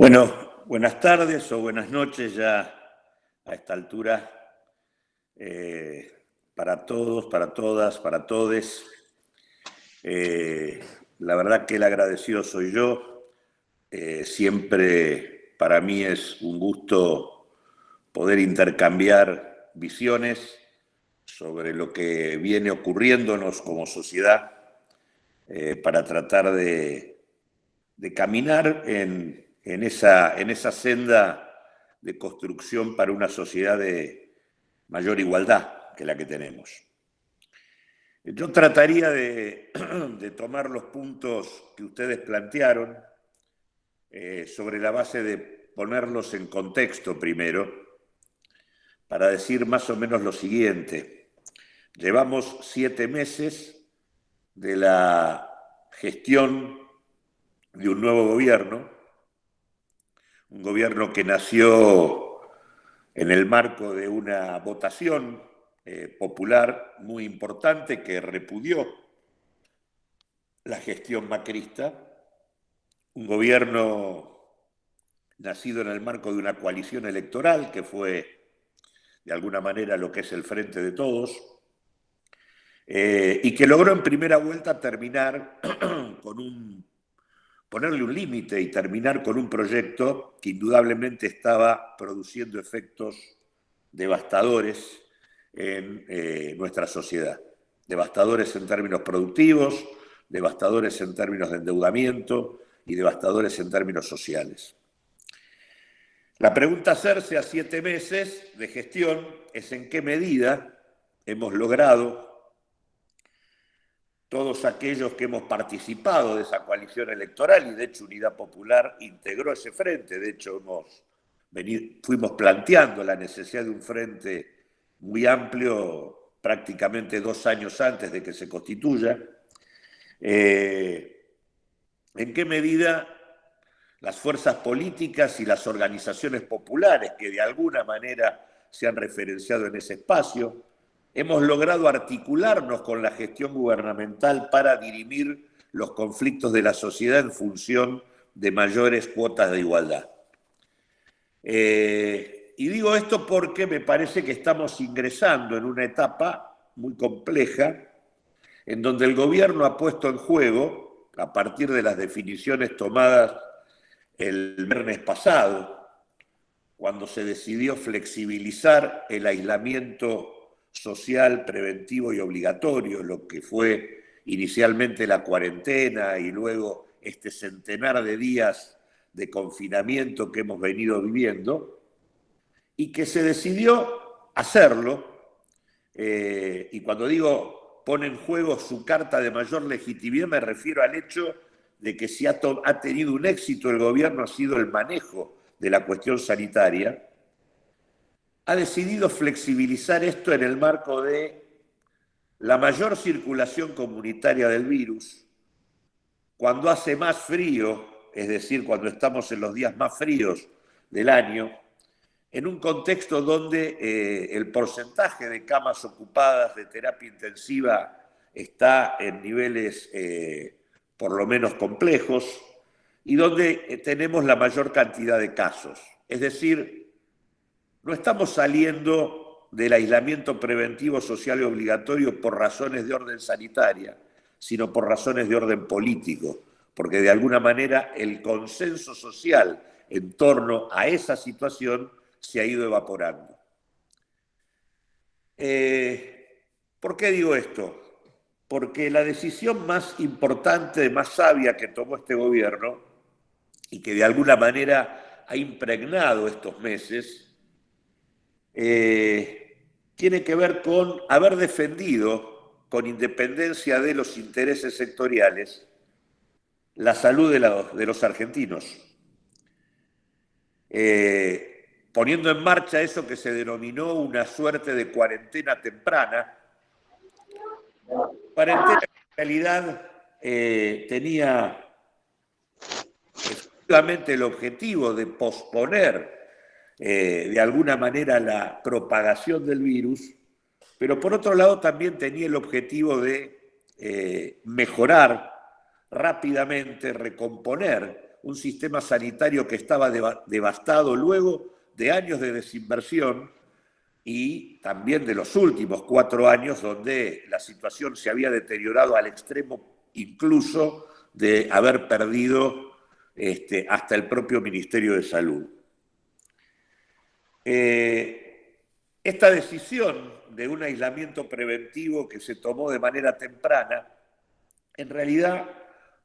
Bueno, buenas tardes o buenas noches ya a esta altura para todos, para todas, para todes. La verdad que el agradecido soy yo. Siempre para mí es un gusto poder intercambiar visiones sobre lo que viene ocurriéndonos como sociedad para tratar de caminar en esa senda de construcción para una sociedad de mayor igualdad que la que tenemos. Yo trataría de tomar los puntos que ustedes plantearon sobre la base de ponerlos en contexto primero, para decir más o menos lo siguiente. Llevamos 7 meses de la gestión de un nuevo gobierno, un gobierno que nació en el marco de una votación popular muy importante que repudió la gestión macrista, un gobierno nacido en el marco de una coalición electoral que fue de alguna manera lo que es el Frente de Todos, y que logró en primera vuelta terminar ponerle un límite y terminar con un proyecto que indudablemente estaba produciendo efectos devastadores en nuestra sociedad. Devastadores en términos productivos, devastadores en términos de endeudamiento y devastadores en términos sociales. La pregunta a hacerse a 7 meses de gestión es en qué medida hemos logrado, todos aquellos que hemos participado de esa coalición electoral, y de hecho Unidad Popular integró ese frente, de hecho fuimos planteando la necesidad de un frente muy amplio prácticamente 2 años antes de que se constituya, en qué medida las fuerzas políticas y las organizaciones populares que de alguna manera se han referenciado en ese espacio, hemos logrado articularnos con la gestión gubernamental para dirimir los conflictos de la sociedad en función de mayores cuotas de igualdad. Y digo esto porque me parece que estamos ingresando en una etapa muy compleja en donde el gobierno ha puesto en juego, a partir de las definiciones tomadas el viernes pasado, cuando se decidió flexibilizar el aislamiento social, preventivo y obligatorio, lo que fue inicialmente la cuarentena y luego este centenar de días de confinamiento que hemos venido viviendo, y que se decidió hacerlo, y cuando digo pone en juego su carta de mayor legitimidad, me refiero al hecho de que si ha tenido un éxito el gobierno ha sido el manejo de la cuestión sanitaria, ha decidido flexibilizar esto en el marco de la mayor circulación comunitaria del virus, cuando hace más frío, es decir, cuando estamos en los días más fríos del año, en un contexto donde el porcentaje de camas ocupadas de terapia intensiva está en niveles por lo menos complejos y donde tenemos la mayor cantidad de casos. Es decir, no estamos saliendo del aislamiento preventivo social y obligatorio por razones de orden sanitaria, sino por razones de orden político, porque de alguna manera el consenso social en torno a esa situación se ha ido evaporando. ¿Por qué digo esto? Porque la decisión más importante, más sabia que tomó este gobierno y que de alguna manera ha impregnado estos meses, tiene que ver con haber defendido, con independencia de los intereses sectoriales, la salud de los argentinos. Poniendo en marcha eso que se denominó una suerte de cuarentena temprana, cuarentena que en realidad tenía efectivamente el objetivo de posponer de alguna manera la propagación del virus, pero por otro lado también tenía el objetivo de mejorar rápidamente, recomponer un sistema sanitario que estaba devastado luego de años de desinversión y también de los últimos 4 años donde la situación se había deteriorado al extremo incluso de haber perdido hasta el propio Ministerio de Salud. Esta decisión de un aislamiento preventivo que se tomó de manera temprana, en realidad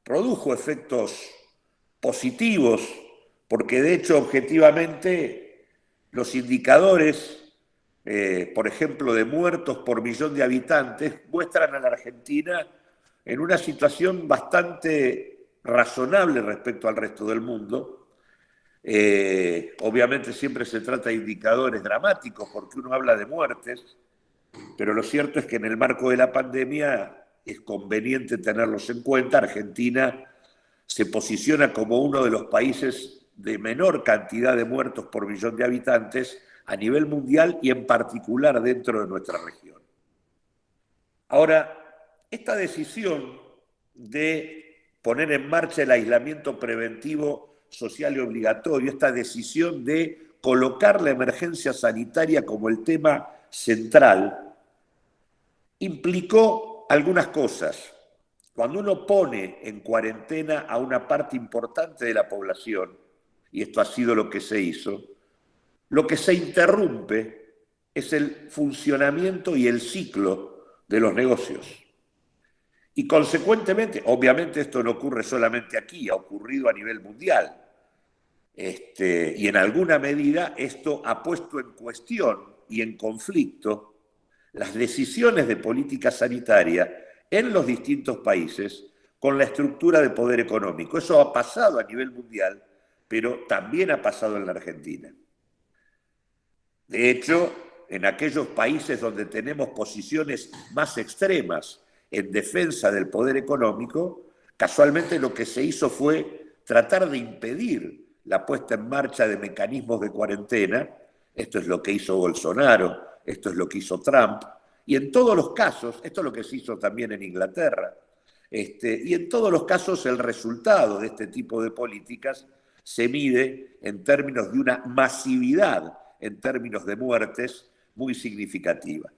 produjo efectos positivos, porque de hecho objetivamente los indicadores, por ejemplo, de muertos por millón de habitantes, muestran a la Argentina en una situación bastante razonable respecto al resto del mundo. Obviamente siempre se trata de indicadores dramáticos porque uno habla de muertes, pero lo cierto es que en el marco de la pandemia es conveniente tenerlos en cuenta. Argentina se posiciona como uno de los países de menor cantidad de muertos por millón de habitantes a nivel mundial y en particular dentro de nuestra región. Ahora, esta decisión de poner en marcha el aislamiento preventivo social y obligatorio, esta decisión de colocar la emergencia sanitaria como el tema central, implicó algunas cosas. Cuando uno pone en cuarentena a una parte importante de la población, y esto ha sido lo que se hizo, lo que se interrumpe es el funcionamiento y el ciclo de los negocios. Y consecuentemente, obviamente esto no ocurre solamente aquí, ha ocurrido a nivel mundial. Y en alguna medida esto ha puesto en cuestión y en conflicto las decisiones de política sanitaria en los distintos países con la estructura de poder económico. Eso ha pasado a nivel mundial, pero también ha pasado en la Argentina. De hecho, en aquellos países donde tenemos posiciones más extremas en defensa del poder económico, casualmente lo que se hizo fue tratar de impedir la puesta en marcha de mecanismos de cuarentena. Esto es lo que hizo Bolsonaro, esto es lo que hizo Trump, y en todos los casos, esto es lo que se hizo también en Inglaterra, y en todos los casos el resultado de este tipo de políticas se mide en términos de una masividad, en términos de muertes, muy significativa.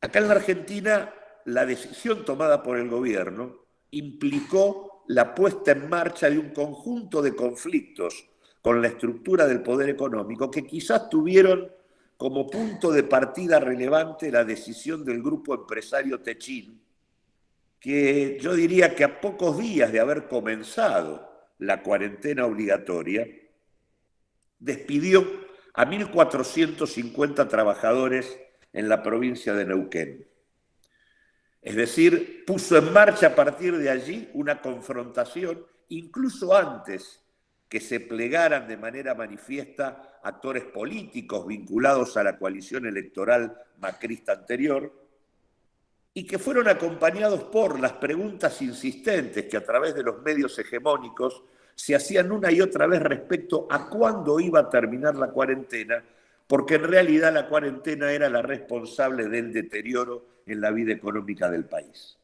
Acá en la Argentina, la decisión tomada por el gobierno implicó la puesta en marcha de un conjunto de conflictos con la estructura del poder económico que quizás tuvieron como punto de partida relevante la decisión del grupo empresario Techin, que yo diría que a pocos días de haber comenzado la cuarentena obligatoria, despidió a 1.450 trabajadores en la provincia de Neuquén. Es decir, puso en marcha a partir de allí una confrontación, incluso antes que se plegaran de manera manifiesta actores políticos vinculados a la coalición electoral macrista anterior, y que fueron acompañados por las preguntas insistentes que a través de los medios hegemónicos se hacían una y otra vez respecto a cuándo iba a terminar la cuarentena, porque en realidad la cuarentena era la responsable del deterioro en la vida económica del país.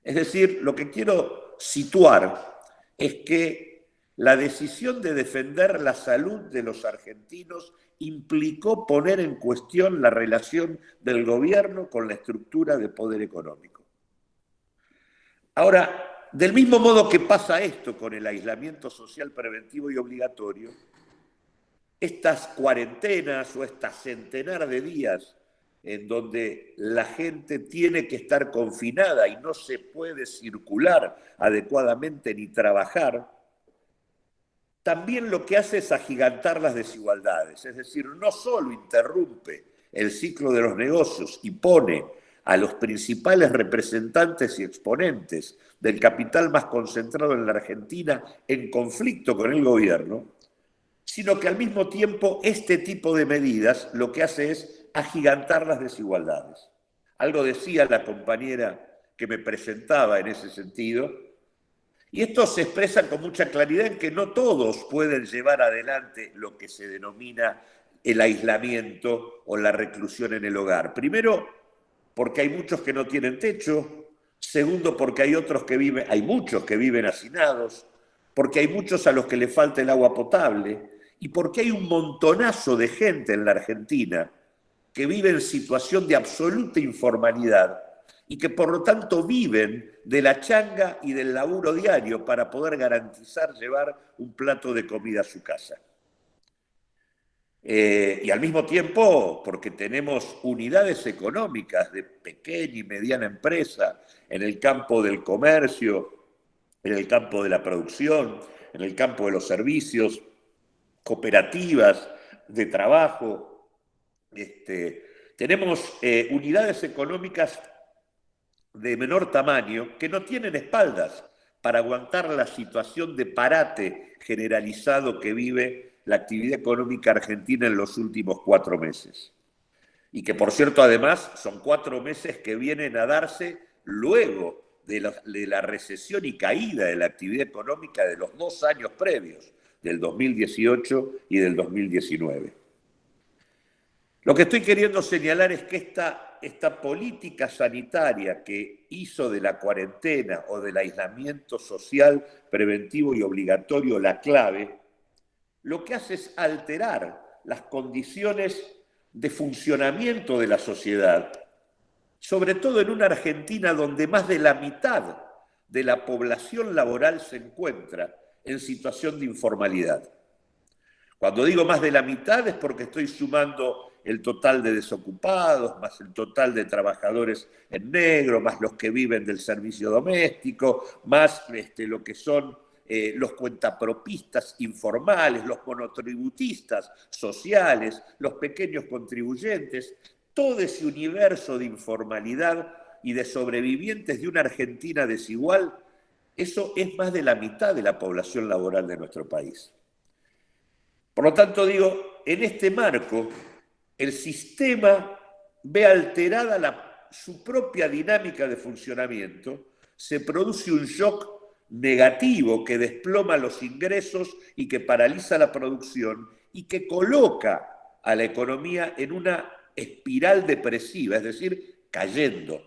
Es decir, lo que quiero situar es que la decisión de defender la salud de los argentinos implicó poner en cuestión la relación del gobierno con la estructura de poder económico. Ahora, del mismo modo que pasa esto con el aislamiento social preventivo y obligatorio, estas cuarentenas o estas centenar de días en donde la gente tiene que estar confinada y no se puede circular adecuadamente ni trabajar, también lo que hace es agigantar las desigualdades. Es decir, no solo interrumpe el ciclo de los negocios y pone a los principales representantes y exponentes del capital más concentrado en la Argentina en conflicto con el gobierno, sino que al mismo tiempo este tipo de medidas lo que hace es agigantar las desigualdades. Algo decía la compañera que me presentaba en ese sentido, y esto se expresa con mucha claridad en que no todos pueden llevar adelante lo que se denomina el aislamiento o la reclusión en el hogar. Primero, porque hay muchos que no tienen techo. Segundo, porque hay muchos que viven hacinados. porque hay muchos a los que le falta el agua potable y porque hay un montonazo de gente en la Argentina que vive en situación de absoluta informalidad y que por lo tanto viven de la changa y del laburo diario para poder garantizar llevar un plato de comida a su casa. Y al mismo tiempo, porque tenemos unidades económicas de pequeña y mediana empresa en el campo del comercio, en el campo de la producción, en el campo de los servicios, cooperativas de trabajo. Tenemos unidades económicas de menor tamaño que no tienen espaldas para aguantar la situación de parate generalizado que vive la actividad económica argentina en los últimos 4 meses. Y que, por cierto, además, son 4 meses que vienen a darse luego de la recesión y caída de la actividad económica de los 2 años previos, del 2018 y del 2019. Lo que estoy queriendo señalar es que esta política sanitaria que hizo de la cuarentena o del aislamiento social preventivo y obligatorio la clave, lo que hace es alterar las condiciones de funcionamiento de la sociedad, sobre todo en una Argentina donde más de la mitad de la población laboral se encuentra en situación de informalidad. Cuando digo más de la mitad es porque estoy sumando el total de desocupados, más el total de trabajadores en negro, más los que viven del servicio doméstico, más lo que son los cuentapropistas informales, los monotributistas sociales, los pequeños contribuyentes, todo ese universo de informalidad y de sobrevivientes de una Argentina desigual, eso es más de la mitad de la población laboral de nuestro país. Por lo tanto, digo, en este marco, el sistema ve alterada su propia dinámica de funcionamiento, se produce un shock negativo que desploma los ingresos y que paraliza la producción y que coloca a la economía en una espiral depresiva, es decir, cayendo.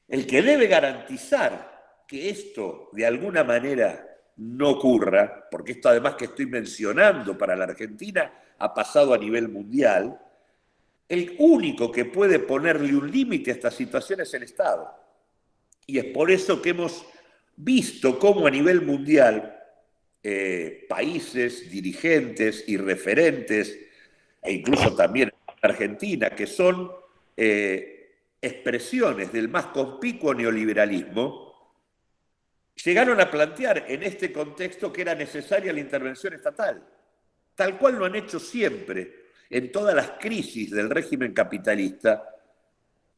El que debe garantizar que esto de alguna manera no ocurra, porque esto además que estoy mencionando para la Argentina ha pasado a nivel mundial, el único que puede ponerle un límite a esta situación es el Estado. Y es por eso que hemos visto cómo a nivel mundial países, dirigentes y referentes, e incluso también Argentina, que son expresiones del más conspicuo neoliberalismo, llegaron a plantear en este contexto que era necesaria la intervención estatal, tal cual lo han hecho siempre en todas las crisis del régimen capitalista.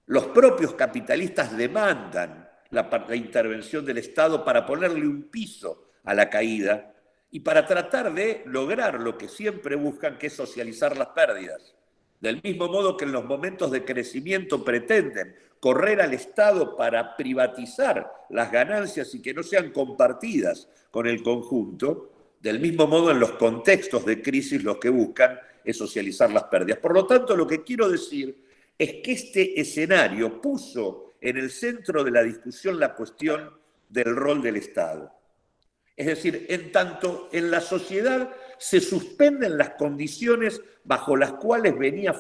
Los propios capitalistas demandan la intervención del Estado para ponerle un piso a la caída y para tratar de lograr lo que siempre buscan, que es socializar las pérdidas. Del mismo modo que en los momentos de crecimiento pretenden correr al Estado para privatizar las ganancias y que no sean compartidas con el conjunto, del mismo modo en los contextos de crisis lo que buscan es socializar las pérdidas. Por lo tanto, lo que quiero decir es que este escenario puso en el centro de la discusión la cuestión del rol del Estado. Es decir, en tanto en la sociedad se suspenden las condiciones bajo las cuales venía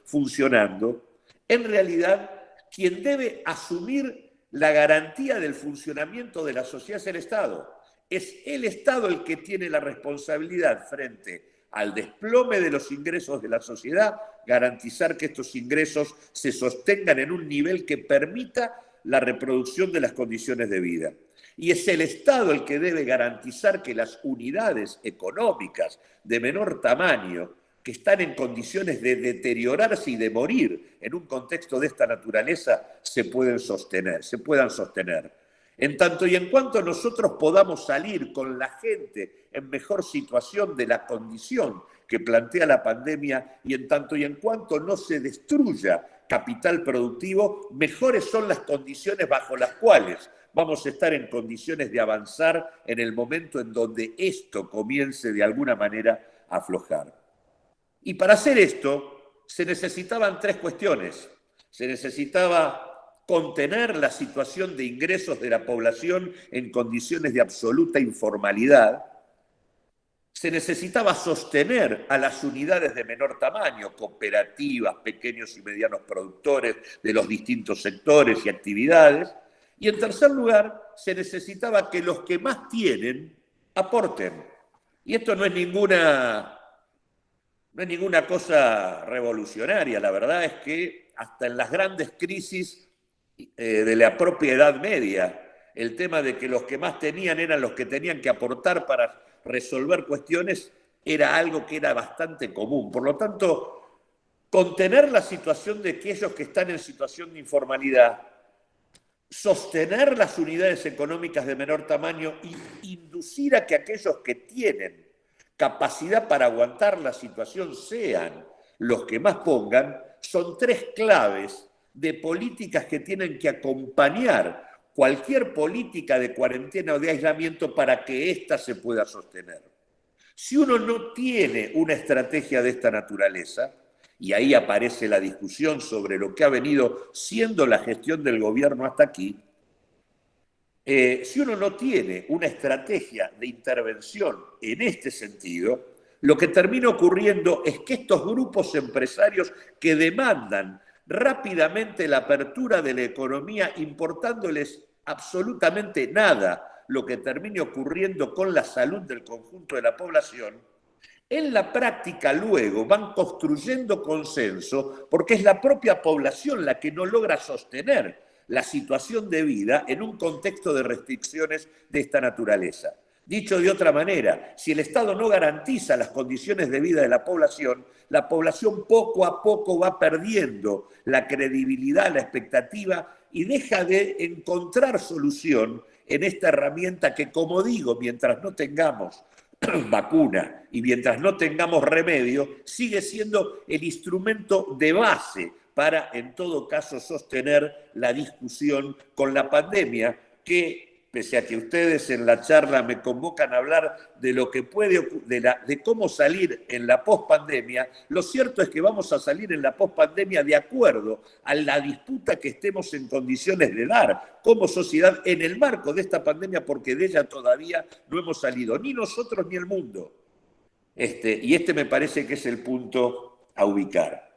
funcionando, en realidad quien debe asumir la garantía del funcionamiento de la sociedad es el Estado. Es el Estado el que tiene la responsabilidad frente al desplome de los ingresos de la sociedad, garantizar que estos ingresos se sostengan en un nivel que permita la reproducción de las condiciones de vida. Y es el Estado el que debe garantizar que las unidades económicas de menor tamaño, que están en condiciones de deteriorarse y de morir en un contexto de esta naturaleza, se puedan sostener. En tanto y en cuanto nosotros podamos salir con la gente en mejor situación de la condición que plantea la pandemia y en tanto y en cuanto no se destruya capital productivo, mejores son las condiciones bajo las cuales vamos a estar en condiciones de avanzar en el momento en donde esto comience de alguna manera a aflojar. Y para hacer esto se necesitaban 3 cuestiones. Se necesitaba contener la situación de ingresos de la población en condiciones de absoluta informalidad, se necesitaba sostener a las unidades de menor tamaño, cooperativas, pequeños y medianos productores de los distintos sectores y actividades. Y en tercer lugar, se necesitaba que los que más tienen aporten. Y esto no es ninguna cosa revolucionaria. La verdad es que hasta en las grandes crisis de la propia Edad Media, el tema de que los que más tenían eran los que tenían que aportar para resolver cuestiones era algo que era bastante común. Por lo tanto, contener la situación de aquellos que están en situación de informalidad, sostener las unidades económicas de menor tamaño y inducir a que aquellos que tienen capacidad para aguantar la situación sean los que más pongan, son tres claves de políticas que tienen que acompañar cualquier política de cuarentena o de aislamiento para que ésta se pueda sostener. Si uno no tiene una estrategia de esta naturaleza, y ahí aparece la discusión sobre lo que ha venido siendo la gestión del gobierno hasta aquí, si uno no tiene una estrategia de intervención en este sentido, lo que termina ocurriendo es que estos grupos empresarios que demandan rápidamente la apertura de la economía, importándoles absolutamente nada lo que termine ocurriendo con la salud del conjunto de la población, en la práctica luego van construyendo consenso porque es la propia población la que no logra sostener la situación de vida en un contexto de restricciones de esta naturaleza. Dicho de otra manera, si el Estado no garantiza las condiciones de vida de la población poco a poco va perdiendo la credibilidad, la expectativa y deja de encontrar solución en esta herramienta que, como digo, mientras no tengamos vacuna y mientras no tengamos remedio, sigue siendo el instrumento de base para, en todo caso, sostener la discusión con la pandemia, que, pese a que ustedes en la charla me convocan a hablar de lo que puede, de cómo salir en la pospandemia, lo cierto es que vamos a salir en la pospandemia de acuerdo a la disputa que estemos en condiciones de dar como sociedad en el marco de esta pandemia, porque de ella todavía no hemos salido, ni nosotros ni el mundo. Y este me parece que es el punto a ubicar.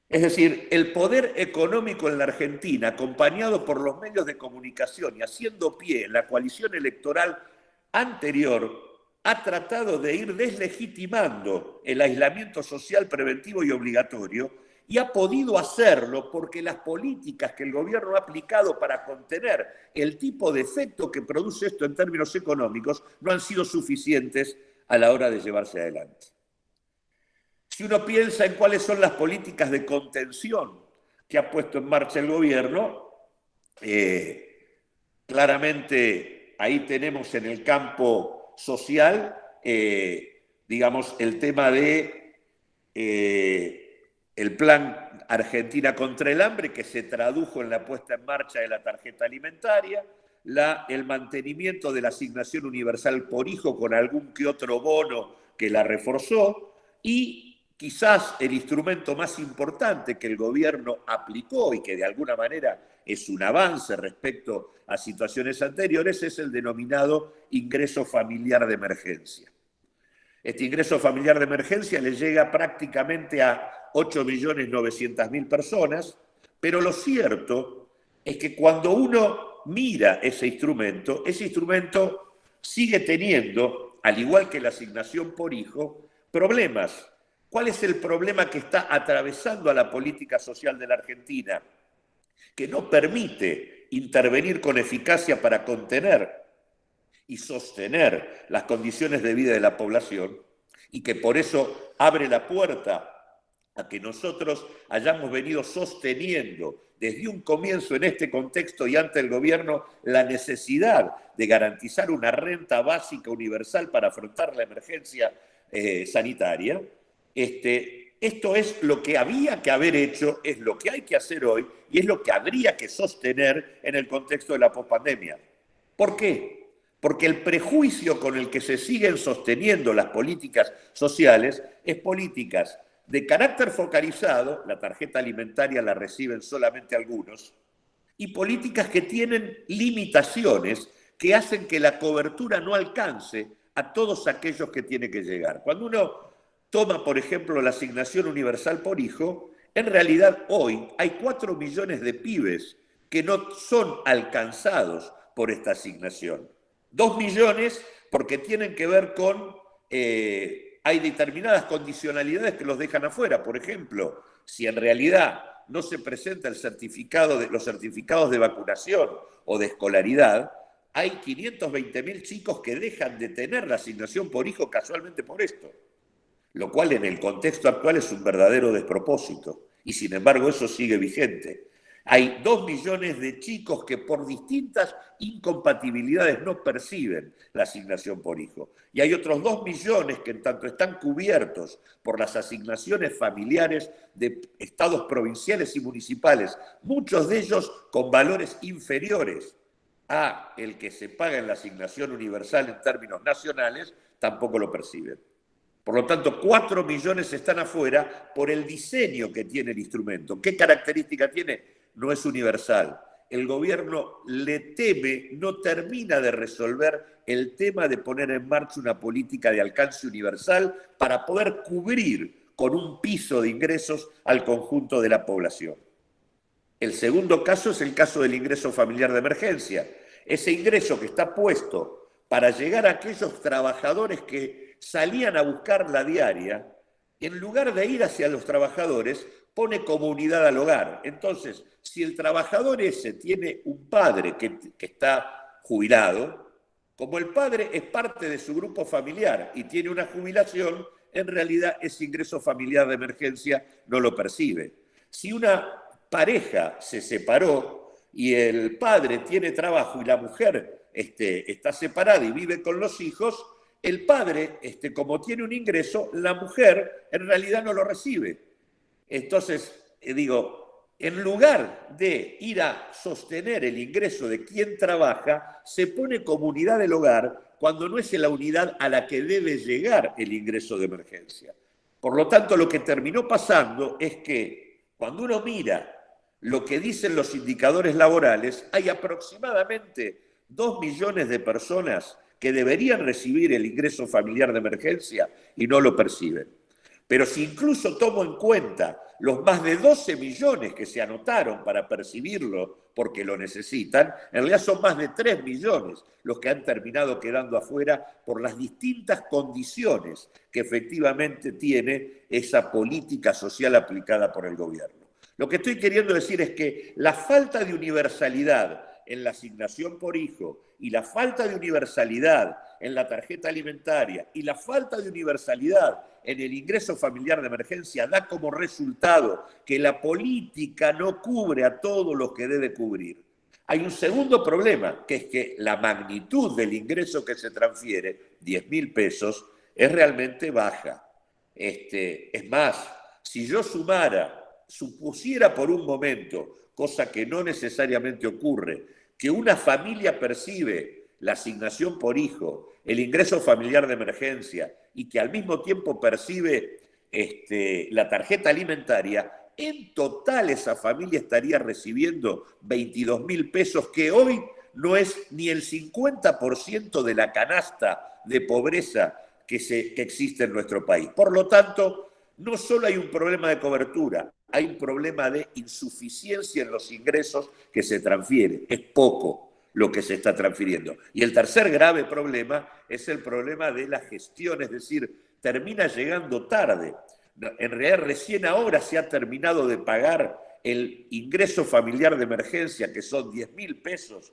Es decir, el poder económico en la Argentina, acompañado por los medios de comunicación y haciendo pie en la coalición electoral anterior, ha tratado de ir deslegitimando el aislamiento social preventivo y obligatorio y ha podido hacerlo porque las políticas que el gobierno ha aplicado para contener el tipo de efecto que produce esto en términos económicos no han sido suficientes a la hora de llevarse adelante. Si uno piensa en cuáles son las políticas de contención que ha puesto en marcha el gobierno, claramente ahí tenemos en el campo social, digamos, el tema de el plan Argentina contra el hambre, que se tradujo en la puesta en marcha de la tarjeta alimentaria, el mantenimiento de la asignación universal por hijo con algún que otro bono que la reforzó, y quizás el instrumento más importante que el gobierno aplicó y que de alguna manera es un avance respecto a situaciones anteriores es el denominado ingreso familiar de emergencia. Este ingreso familiar de emergencia le llega prácticamente a 8.900.000 personas, pero lo cierto es que cuando uno mira ese instrumento sigue teniendo, al igual que la asignación por hijo, problemas. ¿Cuál es el problema que está atravesando a la política social de la Argentina? Que no permite intervenir con eficacia para contener y sostener las condiciones de vida de la población y que por eso abre la puerta a que nosotros hayamos venido sosteniendo desde un comienzo en este contexto y ante el gobierno la necesidad de garantizar una renta básica universal para afrontar la emergencia sanitaria. Esto es lo que había que haber hecho, es lo que hay que hacer hoy y es lo que habría que sostener en el contexto de la pospandemia. ¿Por qué? Porque el prejuicio con el que se siguen sosteniendo las políticas sociales es políticas de carácter focalizado, la tarjeta alimentaria la reciben solamente algunos, y políticas que tienen limitaciones que hacen que la cobertura no alcance a todos aquellos que tiene que llegar. Cuando uno toma, por ejemplo, la asignación universal por hijo, en realidad hoy hay 4 millones de pibes que no son alcanzados por esta asignación. 2 millones porque tienen que ver con, hay determinadas condicionalidades que los dejan afuera. Por ejemplo, si en realidad no se presenta el certificado los certificados de vacunación o de escolaridad, hay 520.000 chicos que dejan de tener la asignación por hijo casualmente por esto, lo cual en el contexto actual es un verdadero despropósito, y sin embargo eso sigue vigente. Hay 2 millones de chicos que por distintas incompatibilidades no perciben la asignación por hijo. Y hay otros 2 millones que en tanto están cubiertos por las asignaciones familiares de estados provinciales y municipales, muchos de ellos con valores inferiores a el que se paga en la asignación universal en términos nacionales, tampoco lo perciben. Por lo tanto, 4 millones están afuera por el diseño que tiene el instrumento. ¿Qué característica tiene? No es universal. El gobierno le teme, no termina de resolver el tema de poner en marcha una política de alcance universal para poder cubrir con un piso de ingresos al conjunto de la población. El segundo caso es el caso del ingreso familiar de emergencia. Ese ingreso que está puesto para llegar a aquellos trabajadores que salían a buscar la diaria, en lugar de ir hacia los trabajadores, pone como unidad al hogar. Entonces, si el trabajador ese tiene un padre que está jubilado, como el padre es parte de su grupo familiar y tiene una jubilación, en realidad ese ingreso familiar de emergencia no lo percibe. Si una pareja se separó y el padre tiene trabajo y la mujer está separada y vive con los hijos, el padre, como tiene un ingreso, la mujer en realidad no lo recibe. Entonces, en lugar de ir a sostener el ingreso de quien trabaja, se pone como unidad del hogar cuando no es la unidad a la que debe llegar el ingreso de emergencia. Por lo tanto, lo que terminó pasando es que cuando uno mira lo que dicen los indicadores laborales, hay aproximadamente 2 millones de personas que deberían recibir el ingreso familiar de emergencia y no lo perciben. Pero si incluso tomo en cuenta los más de 12 millones que se anotaron para percibirlo porque lo necesitan, en realidad son más de 3 millones los que han terminado quedando afuera por las distintas condiciones que efectivamente tiene esa política social aplicada por el gobierno. Lo que estoy queriendo decir es que la falta de universalidad en la asignación por hijo y la falta de universalidad en la tarjeta alimentaria y la falta de universalidad en el ingreso familiar de emergencia da como resultado que la política no cubre a todos los que debe cubrir. Hay un segundo problema, que es que la magnitud del ingreso que se transfiere, 10.000 pesos, es realmente baja. Es más, si yo supusiera por un momento, cosa que no necesariamente ocurre, que una familia percibe la asignación por hijo, el ingreso familiar de emergencia y que al mismo tiempo percibe la tarjeta alimentaria, en total esa familia estaría recibiendo 22.000 pesos, que hoy no es ni el 50% de la canasta de pobreza que existe en nuestro país. Por lo tanto, no solo hay un problema de cobertura, hay un problema de insuficiencia en los ingresos que se transfieren. Es poco lo que se está transfiriendo. Y el tercer grave problema es el problema de la gestión, es decir, termina llegando tarde. En realidad, recién ahora se ha terminado de pagar el ingreso familiar de emergencia, que son 10.000 pesos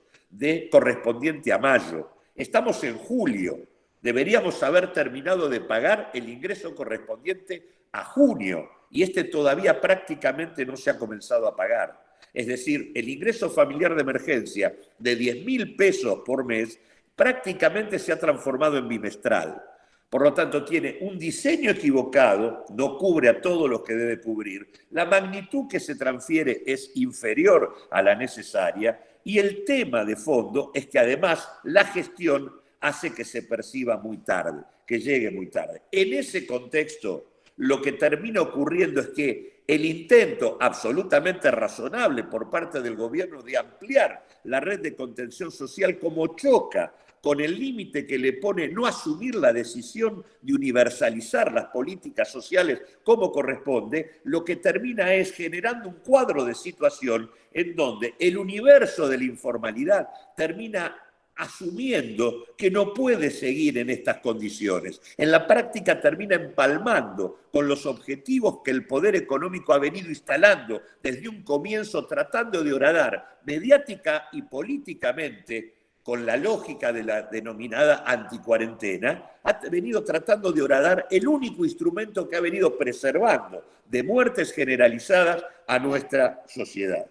correspondiente a mayo. Estamos en julio. Deberíamos haber terminado de pagar el ingreso correspondiente a junio y todavía prácticamente no se ha comenzado a pagar. Es decir, el ingreso familiar de emergencia de 10.000 pesos por mes prácticamente se ha transformado en bimestral. Por lo tanto, tiene un diseño equivocado, no cubre a todos los que debe cubrir, la magnitud que se transfiere es inferior a la necesaria y el tema de fondo es que además la gestión hace que se perciba muy tarde, que llegue muy tarde. En ese contexto, lo que termina ocurriendo es que el intento absolutamente razonable por parte del gobierno de ampliar la red de contención social, como choca con el límite que le pone no asumir la decisión de universalizar las políticas sociales como corresponde, lo que termina es generando un cuadro de situación en donde el universo de la informalidad termina asumiendo que no puede seguir en estas condiciones. En la práctica termina empalmando con los objetivos que el poder económico ha venido instalando desde un comienzo, tratando de horadar mediática y políticamente con la lógica de la denominada anticuarentena, ha venido tratando de horadar el único instrumento que ha venido preservando de muertes generalizadas a nuestra sociedad.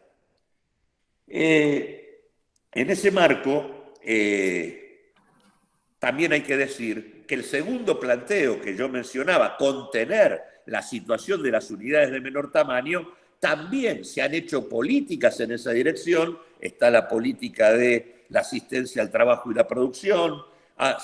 En ese marco, también hay que decir que el segundo planteo que yo mencionaba, contener la situación de las unidades de menor tamaño, también se han hecho políticas en esa dirección. Está la política de la asistencia al trabajo y la producción,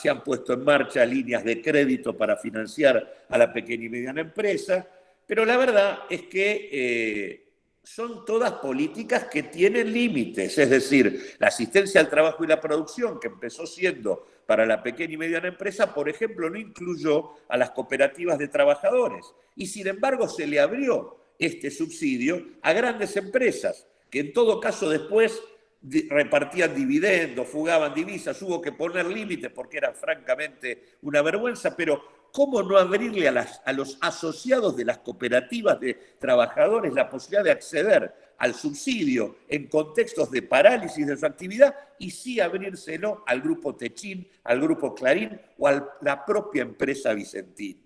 se han puesto en marcha líneas de crédito para financiar a la pequeña y mediana empresa, pero la verdad es que son todas políticas que tienen límites, es decir, la asistencia al trabajo y la producción, que empezó siendo para la pequeña y mediana empresa, por ejemplo, no incluyó a las cooperativas de trabajadores, y sin embargo se le abrió este subsidio a grandes empresas, que en todo caso después repartían dividendos, fugaban divisas, hubo que poner límites porque era francamente una vergüenza, pero ¿cómo no abrirle a los asociados de las cooperativas de trabajadores la posibilidad de acceder al subsidio en contextos de parálisis de su actividad y sí abrírselo al grupo Techín, al grupo Clarín o a la propia empresa Vicentín?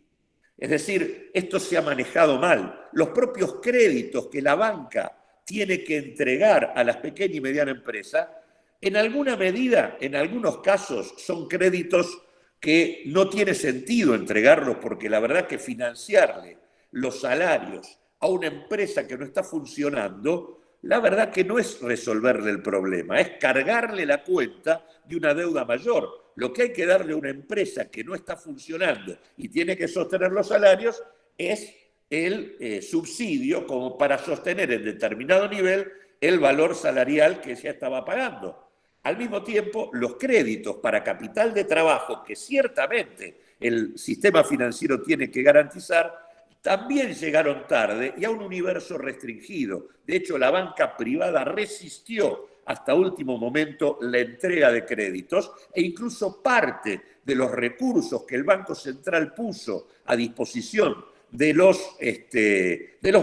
Es decir, esto se ha manejado mal. Los propios créditos que la banca tiene que entregar a las pequeñas y medianas empresas, en alguna medida, en algunos casos, son créditos que no tiene sentido entregarlos porque la verdad que financiarle los salarios a una empresa que no está funcionando, la verdad que no es resolverle el problema, es cargarle la cuenta de una deuda mayor. Lo que hay que darle a una empresa que no está funcionando y tiene que sostener los salarios es el subsidio como para sostener en determinado nivel el valor salarial que ya estaba pagando. Al mismo tiempo, los créditos para capital de trabajo, que ciertamente el sistema financiero tiene que garantizar, también llegaron tarde y a un universo restringido. De hecho, la banca privada resistió hasta último momento la entrega de créditos e incluso parte de los recursos que el Banco Central puso a disposición de los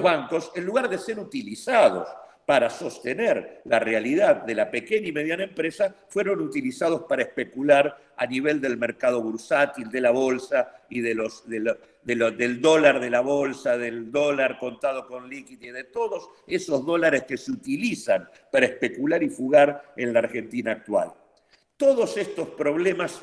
bancos, en lugar de ser utilizados para sostener la realidad de la pequeña y mediana empresa, fueron utilizados para especular a nivel del mercado bursátil, de la bolsa y del dólar de la bolsa, del dólar contado con liquidez, de todos esos dólares que se utilizan para especular y fugar en la Argentina actual. Todos estos problemas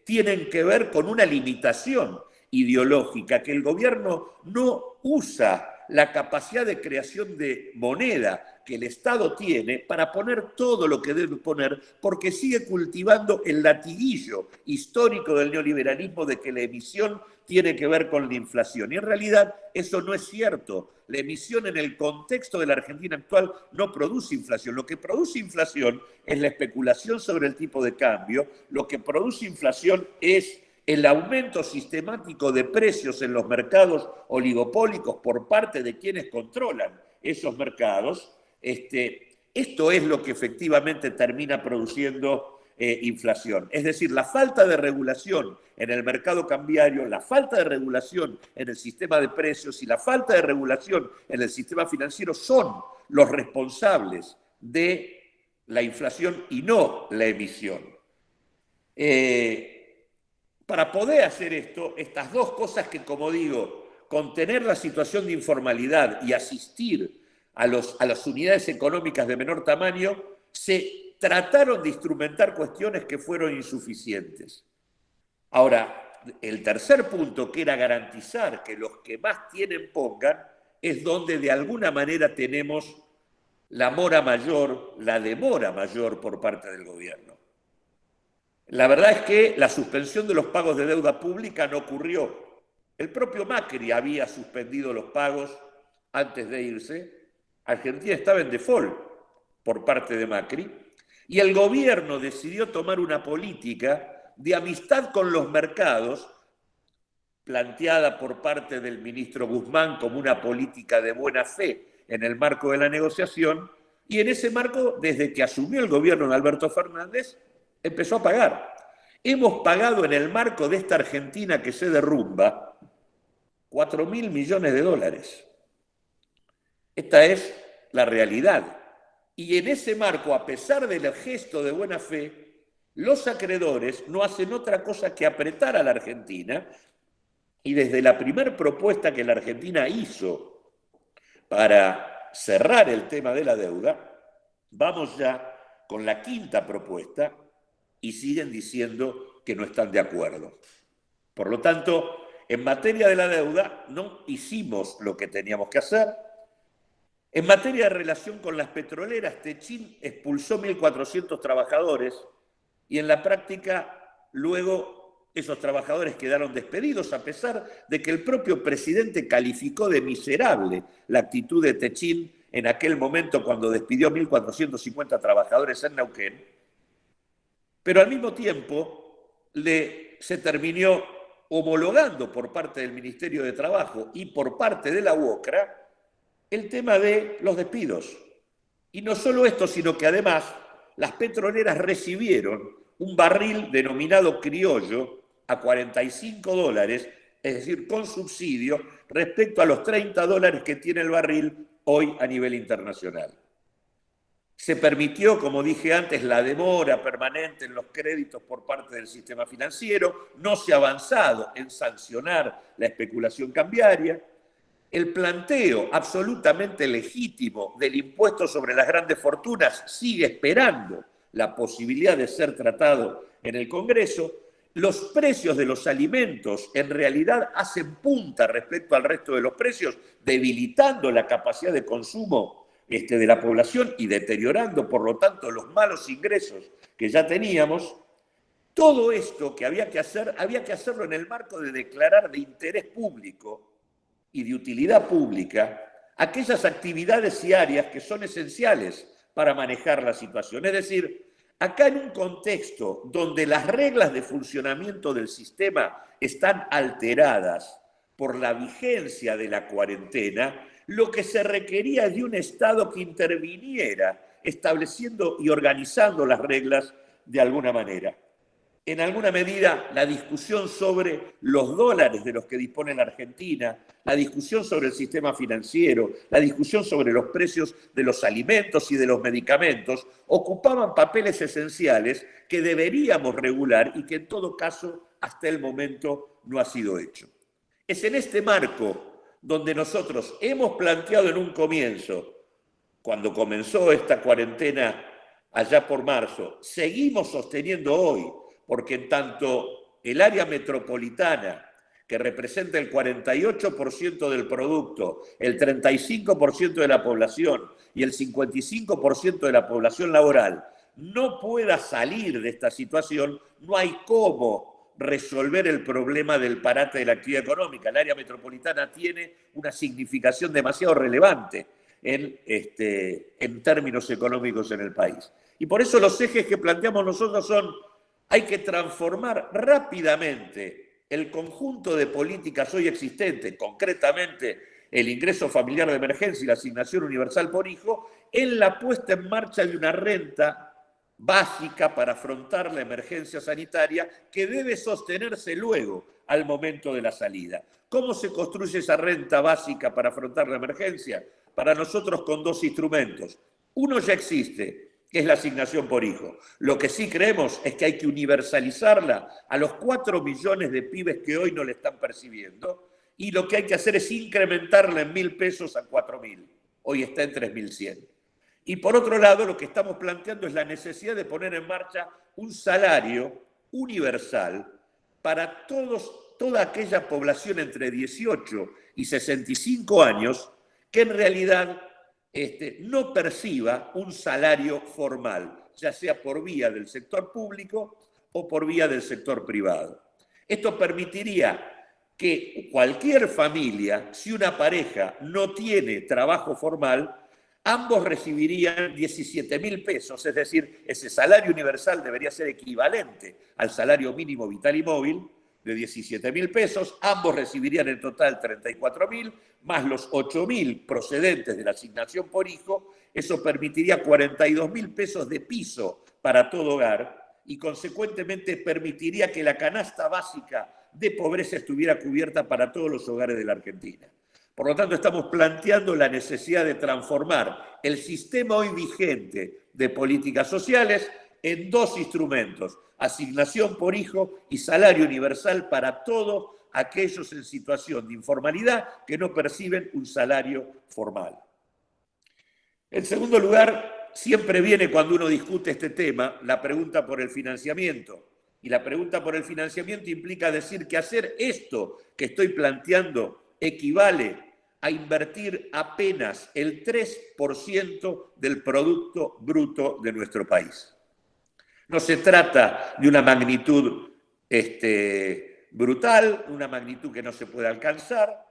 tienen que ver con una limitación ideológica, que el gobierno no usa la capacidad de creación de moneda que el Estado tiene para poner todo lo que debe poner, porque sigue cultivando el latiguillo histórico del neoliberalismo de que la emisión tiene que ver con la inflación. Y en realidad eso no es cierto. La emisión en el contexto de la Argentina actual no produce inflación. Lo que produce inflación es la especulación sobre el tipo de cambio. Lo que produce inflación es el aumento sistemático de precios en los mercados oligopólicos por parte de quienes controlan esos mercados. Esto es lo que efectivamente termina produciendo inflación. Es decir, la falta de regulación en el mercado cambiario, la falta de regulación en el sistema de precios y la falta de regulación en el sistema financiero son los responsables de la inflación y no la emisión. Para poder hacer esto, estas dos cosas que, como digo, contener la situación de informalidad y asistir a las unidades económicas de menor tamaño, se trataron de instrumentar cuestiones que fueron insuficientes. Ahora, el tercer punto, que era garantizar que los que más tienen pongan, es donde de alguna manera tenemos la mora mayor, la demora mayor por parte del gobierno. La verdad es que la suspensión de los pagos de deuda pública no ocurrió. El propio Macri había suspendido los pagos antes de irse, Argentina estaba en default por parte de Macri, y el gobierno decidió tomar una política de amistad con los mercados, planteada por parte del ministro Guzmán como una política de buena fe en el marco de la negociación, y en ese marco, desde que asumió el gobierno de Alberto Fernández, empezó a pagar. Hemos pagado en el marco de esta Argentina que se derrumba 4.000 millones de dólares. Esta es la realidad. Y en ese marco, a pesar del gesto de buena fe, los acreedores no hacen otra cosa que apretar a la Argentina, y desde la primera propuesta que la Argentina hizo para cerrar el tema de la deuda, vamos ya con la quinta propuesta y siguen diciendo que no están de acuerdo. Por lo tanto, en materia de la deuda no hicimos lo que teníamos que hacer. En materia de relación con las petroleras, Techin expulsó 1.400 trabajadores y en la práctica luego esos trabajadores quedaron despedidos, a pesar de que el propio presidente calificó de miserable la actitud de Techin en aquel momento cuando despidió 1.450 trabajadores en Neuquén. Pero al mismo tiempo se terminó homologando por parte del Ministerio de Trabajo y por parte de la UOCRA el tema de los despidos. Y no solo esto, sino que además las petroleras recibieron un barril denominado criollo a $45, es decir, con subsidio, respecto a los $30 que tiene el barril hoy a nivel internacional. Se permitió, como dije antes, la demora permanente en los créditos por parte del sistema financiero, no se ha avanzado en sancionar la especulación cambiaria. El planteo absolutamente legítimo del impuesto sobre las grandes fortunas sigue esperando la posibilidad de ser tratado en el Congreso. Los precios de los alimentos en realidad hacen punta respecto al resto de los precios, debilitando la capacidad de consumo de la población y deteriorando, por lo tanto, los malos ingresos que ya teníamos. Todo esto que había que hacerlo en el marco de declarar de interés público y de utilidad pública aquellas actividades y áreas que son esenciales para manejar la situación. Es decir, acá en un contexto donde las reglas de funcionamiento del sistema están alteradas por la vigencia de la cuarentena, lo que se requería es de un Estado que interviniera, estableciendo y organizando las reglas de alguna manera. En alguna medida, la discusión sobre los dólares de los que dispone la Argentina, la discusión sobre el sistema financiero, la discusión sobre los precios de los alimentos y de los medicamentos, ocupaban papeles esenciales que deberíamos regular y que en todo caso hasta el momento no ha sido hecho. Es en este marco donde nosotros hemos planteado en un comienzo, cuando comenzó esta cuarentena allá por marzo, seguimos sosteniendo hoy, porque en tanto el área metropolitana, que representa el 48% del producto, el 35% de la población y el 55% de la población laboral, no pueda salir de esta situación, no hay cómo resolver el problema del parate de la actividad económica. El área metropolitana tiene una significación demasiado relevante en términos económicos en el país. Y por eso los ejes que planteamos nosotros son: hay que transformar rápidamente el conjunto de políticas hoy existentes, concretamente el ingreso familiar de emergencia y la asignación universal por hijo, en la puesta en marcha de una renta básica para afrontar la emergencia sanitaria que debe sostenerse luego al momento de la salida. ¿Cómo se construye esa renta básica para afrontar la emergencia? Para nosotros con dos instrumentos. Uno ya existe, que es la asignación por hijo. Lo que sí creemos es que hay que universalizarla a los 4 millones de pibes que hoy no le están percibiendo, y lo que hay que hacer es incrementarla en 1.000 pesos a 4.000. Hoy está en 3.100. Y por otro lado, lo que estamos planteando es la necesidad de poner en marcha un salario universal para toda aquella población entre 18 y 65 años que en realidad no perciba un salario formal, ya sea por vía del sector público o por vía del sector privado. Esto permitiría que cualquier familia, si una pareja no tiene trabajo formal, ambos recibirían 17.000 pesos, es decir, ese salario universal debería ser equivalente al salario mínimo vital y móvil de 17.000 pesos, ambos recibirían en total 34.000, más los 8.000 procedentes de la asignación por hijo, eso permitiría 42.000 pesos de piso para todo hogar y consecuentemente permitiría que la canasta básica de pobreza estuviera cubierta para todos los hogares de la Argentina. Por lo tanto, estamos planteando la necesidad de transformar el sistema hoy vigente de políticas sociales en dos instrumentos: asignación por hijo y salario universal para todos aquellos en situación de informalidad que no perciben un salario formal. En segundo lugar, siempre viene cuando uno discute este tema la pregunta por el financiamiento. Y la pregunta por el financiamiento implica decir que hacer esto que estoy planteando equivale a invertir apenas el 3% del Producto Bruto de nuestro país. No se trata de una magnitud brutal, una magnitud que no se puede alcanzar,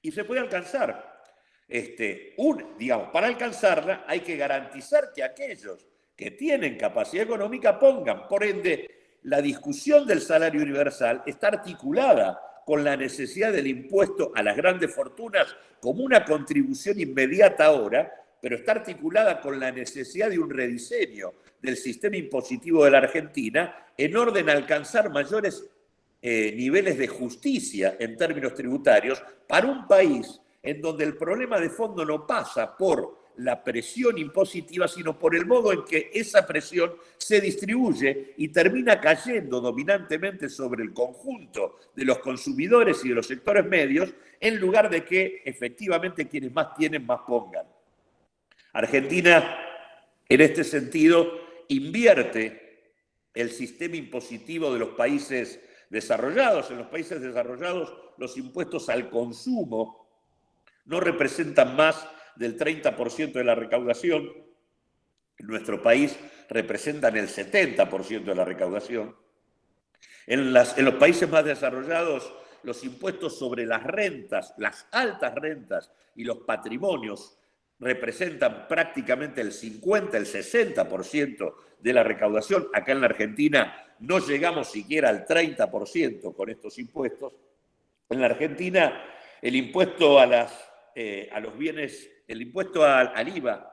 y se puede alcanzar. Para alcanzarla hay que garantizar que aquellos que tienen capacidad económica pongan. Por ende, la discusión del salario universal está articulada con la necesidad del impuesto a las grandes fortunas como una contribución inmediata ahora, pero está articulada con la necesidad de un rediseño del sistema impositivo de la Argentina en orden a alcanzar mayores niveles de justicia en términos tributarios para un país en donde el problema de fondo no pasa por la presión impositiva, sino por el modo en que esa presión se distribuye y termina cayendo dominantemente sobre el conjunto de los consumidores y de los sectores medios, en lugar de que efectivamente quienes más tienen más pongan. Argentina, en este sentido, invierte el sistema impositivo de los países desarrollados. En los países desarrollados, los impuestos al consumo no representan más del 30% de la recaudación. En nuestro país representan el 70% de la recaudación. En los países más desarrollados, los impuestos sobre las rentas, las altas rentas y los patrimonios representan prácticamente el 50, el 60% de la recaudación. Acá en la Argentina no llegamos siquiera al 30% con estos impuestos. En la Argentina, el impuesto a los bienes, el impuesto al IVA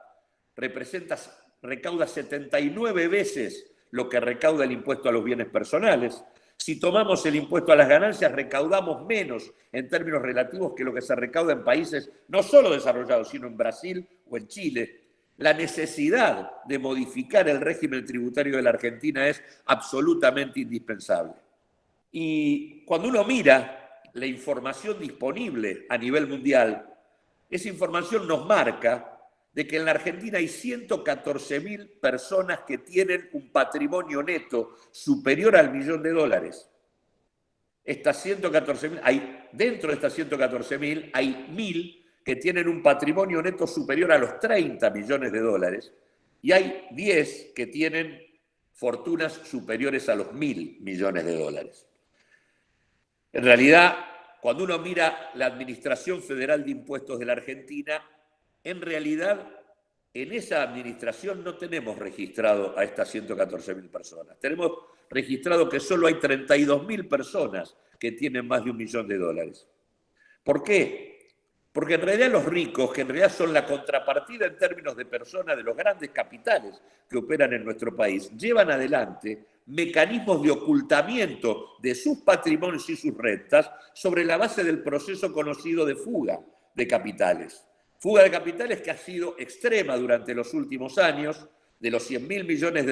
recauda 79 veces lo que recauda el impuesto a los bienes personales. Si tomamos el impuesto a las ganancias, recaudamos menos en términos relativos que lo que se recauda en países no solo desarrollados, sino en Brasil o en Chile. La necesidad de modificar el régimen tributario de la Argentina es absolutamente indispensable. Y cuando uno mira la información disponible a nivel mundial, esa información nos marca de que en la Argentina hay 114.000 personas que tienen un patrimonio neto superior al $1.000.000. Estas 114.000, dentro de estas 114.000 hay 1.000 que tienen un patrimonio neto superior a los $30 millones y hay 10 que tienen fortunas superiores a los $1.000 millones. En realidad, cuando uno mira la Administración Federal de Impuestos de la Argentina, en realidad, en esa administración no tenemos registrado a estas 114.000 personas. Tenemos registrado que solo hay 32.000 personas que tienen más de $1.000.000. ¿Por qué? Porque en realidad los ricos, que en realidad son la contrapartida en términos de personas de los grandes capitales que operan en nuestro país, llevan adelante mecanismos de ocultamiento de sus patrimonios y sus rentas sobre la base del proceso conocido de fuga de capitales. Fuga de capitales que ha sido extrema durante los últimos años. De los $100.000 millones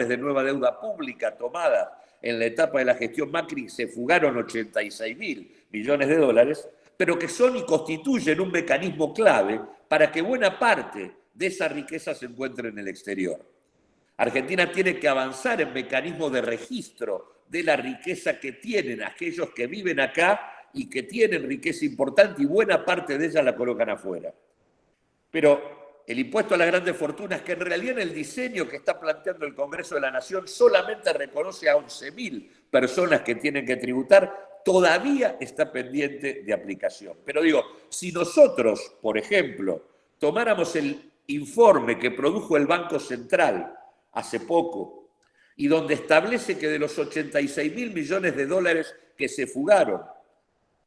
de nueva deuda pública tomada en la etapa de la gestión Macri, se fugaron $86.000 millones, pero que son y constituyen un mecanismo clave para que buena parte de esa riqueza se encuentre en el exterior. Argentina tiene que avanzar en mecanismos de registro de la riqueza que tienen aquellos que viven acá y que tienen riqueza importante y buena parte de ella la colocan afuera. Pero el impuesto a las grandes fortunas, que en realidad en el diseño que está planteando el Congreso de la Nación solamente reconoce a 11.000 personas que tienen que tributar, todavía está pendiente de aplicación. Pero digo, si nosotros, por ejemplo, tomáramos el informe que produjo el Banco Central hace poco y donde establece que de los 86.000 millones de dólares que se fugaron,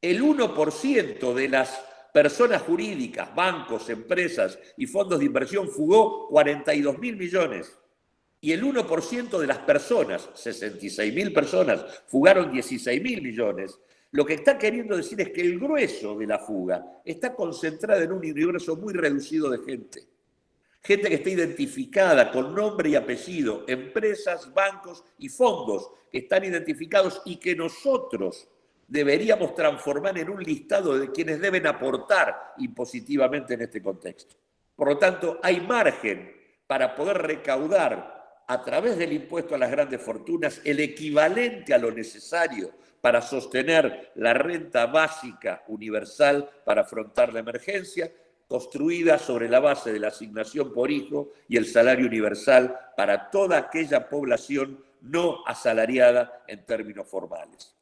el 1% de las personas jurídicas, bancos, empresas y fondos de inversión fugó 42.000 millones. Y el 1% de las personas, 66.000 personas, fugaron 16.000 millones. Lo que está queriendo decir es que el grueso de la fuga está concentrada en un universo muy reducido de gente. Gente que está identificada con nombre y apellido, empresas, bancos y fondos que están identificados y que nosotros deberíamos transformar en un listado de quienes deben aportar impositivamente en este contexto. Por lo tanto, hay margen para poder recaudar a través del impuesto a las grandes fortunas el equivalente a lo necesario para sostener la renta básica universal para afrontar la emergencia, construida sobre la base de la asignación por hijo y el salario universal para toda aquella población no asalariada en términos formales.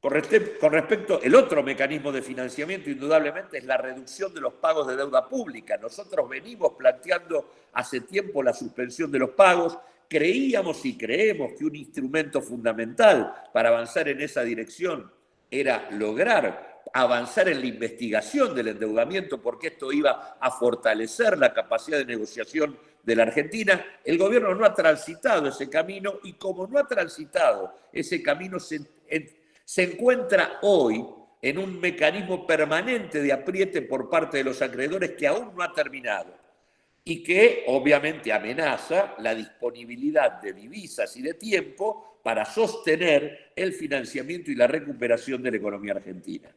Con respecto, el otro mecanismo de financiamiento indudablemente es la reducción de los pagos de deuda pública. Nosotros venimos planteando hace tiempo la suspensión de los pagos. Creíamos y creemos que un instrumento fundamental para avanzar en esa dirección era lograr avanzar en la investigación del endeudamiento, porque esto iba a fortalecer la capacidad de negociación de la Argentina. El gobierno no ha transitado ese camino y como no ha transitado ese camino, se encuentra hoy en un mecanismo permanente de apriete por parte de los acreedores que aún no ha terminado y que obviamente amenaza la disponibilidad de divisas y de tiempo para sostener el financiamiento y la recuperación de la economía argentina.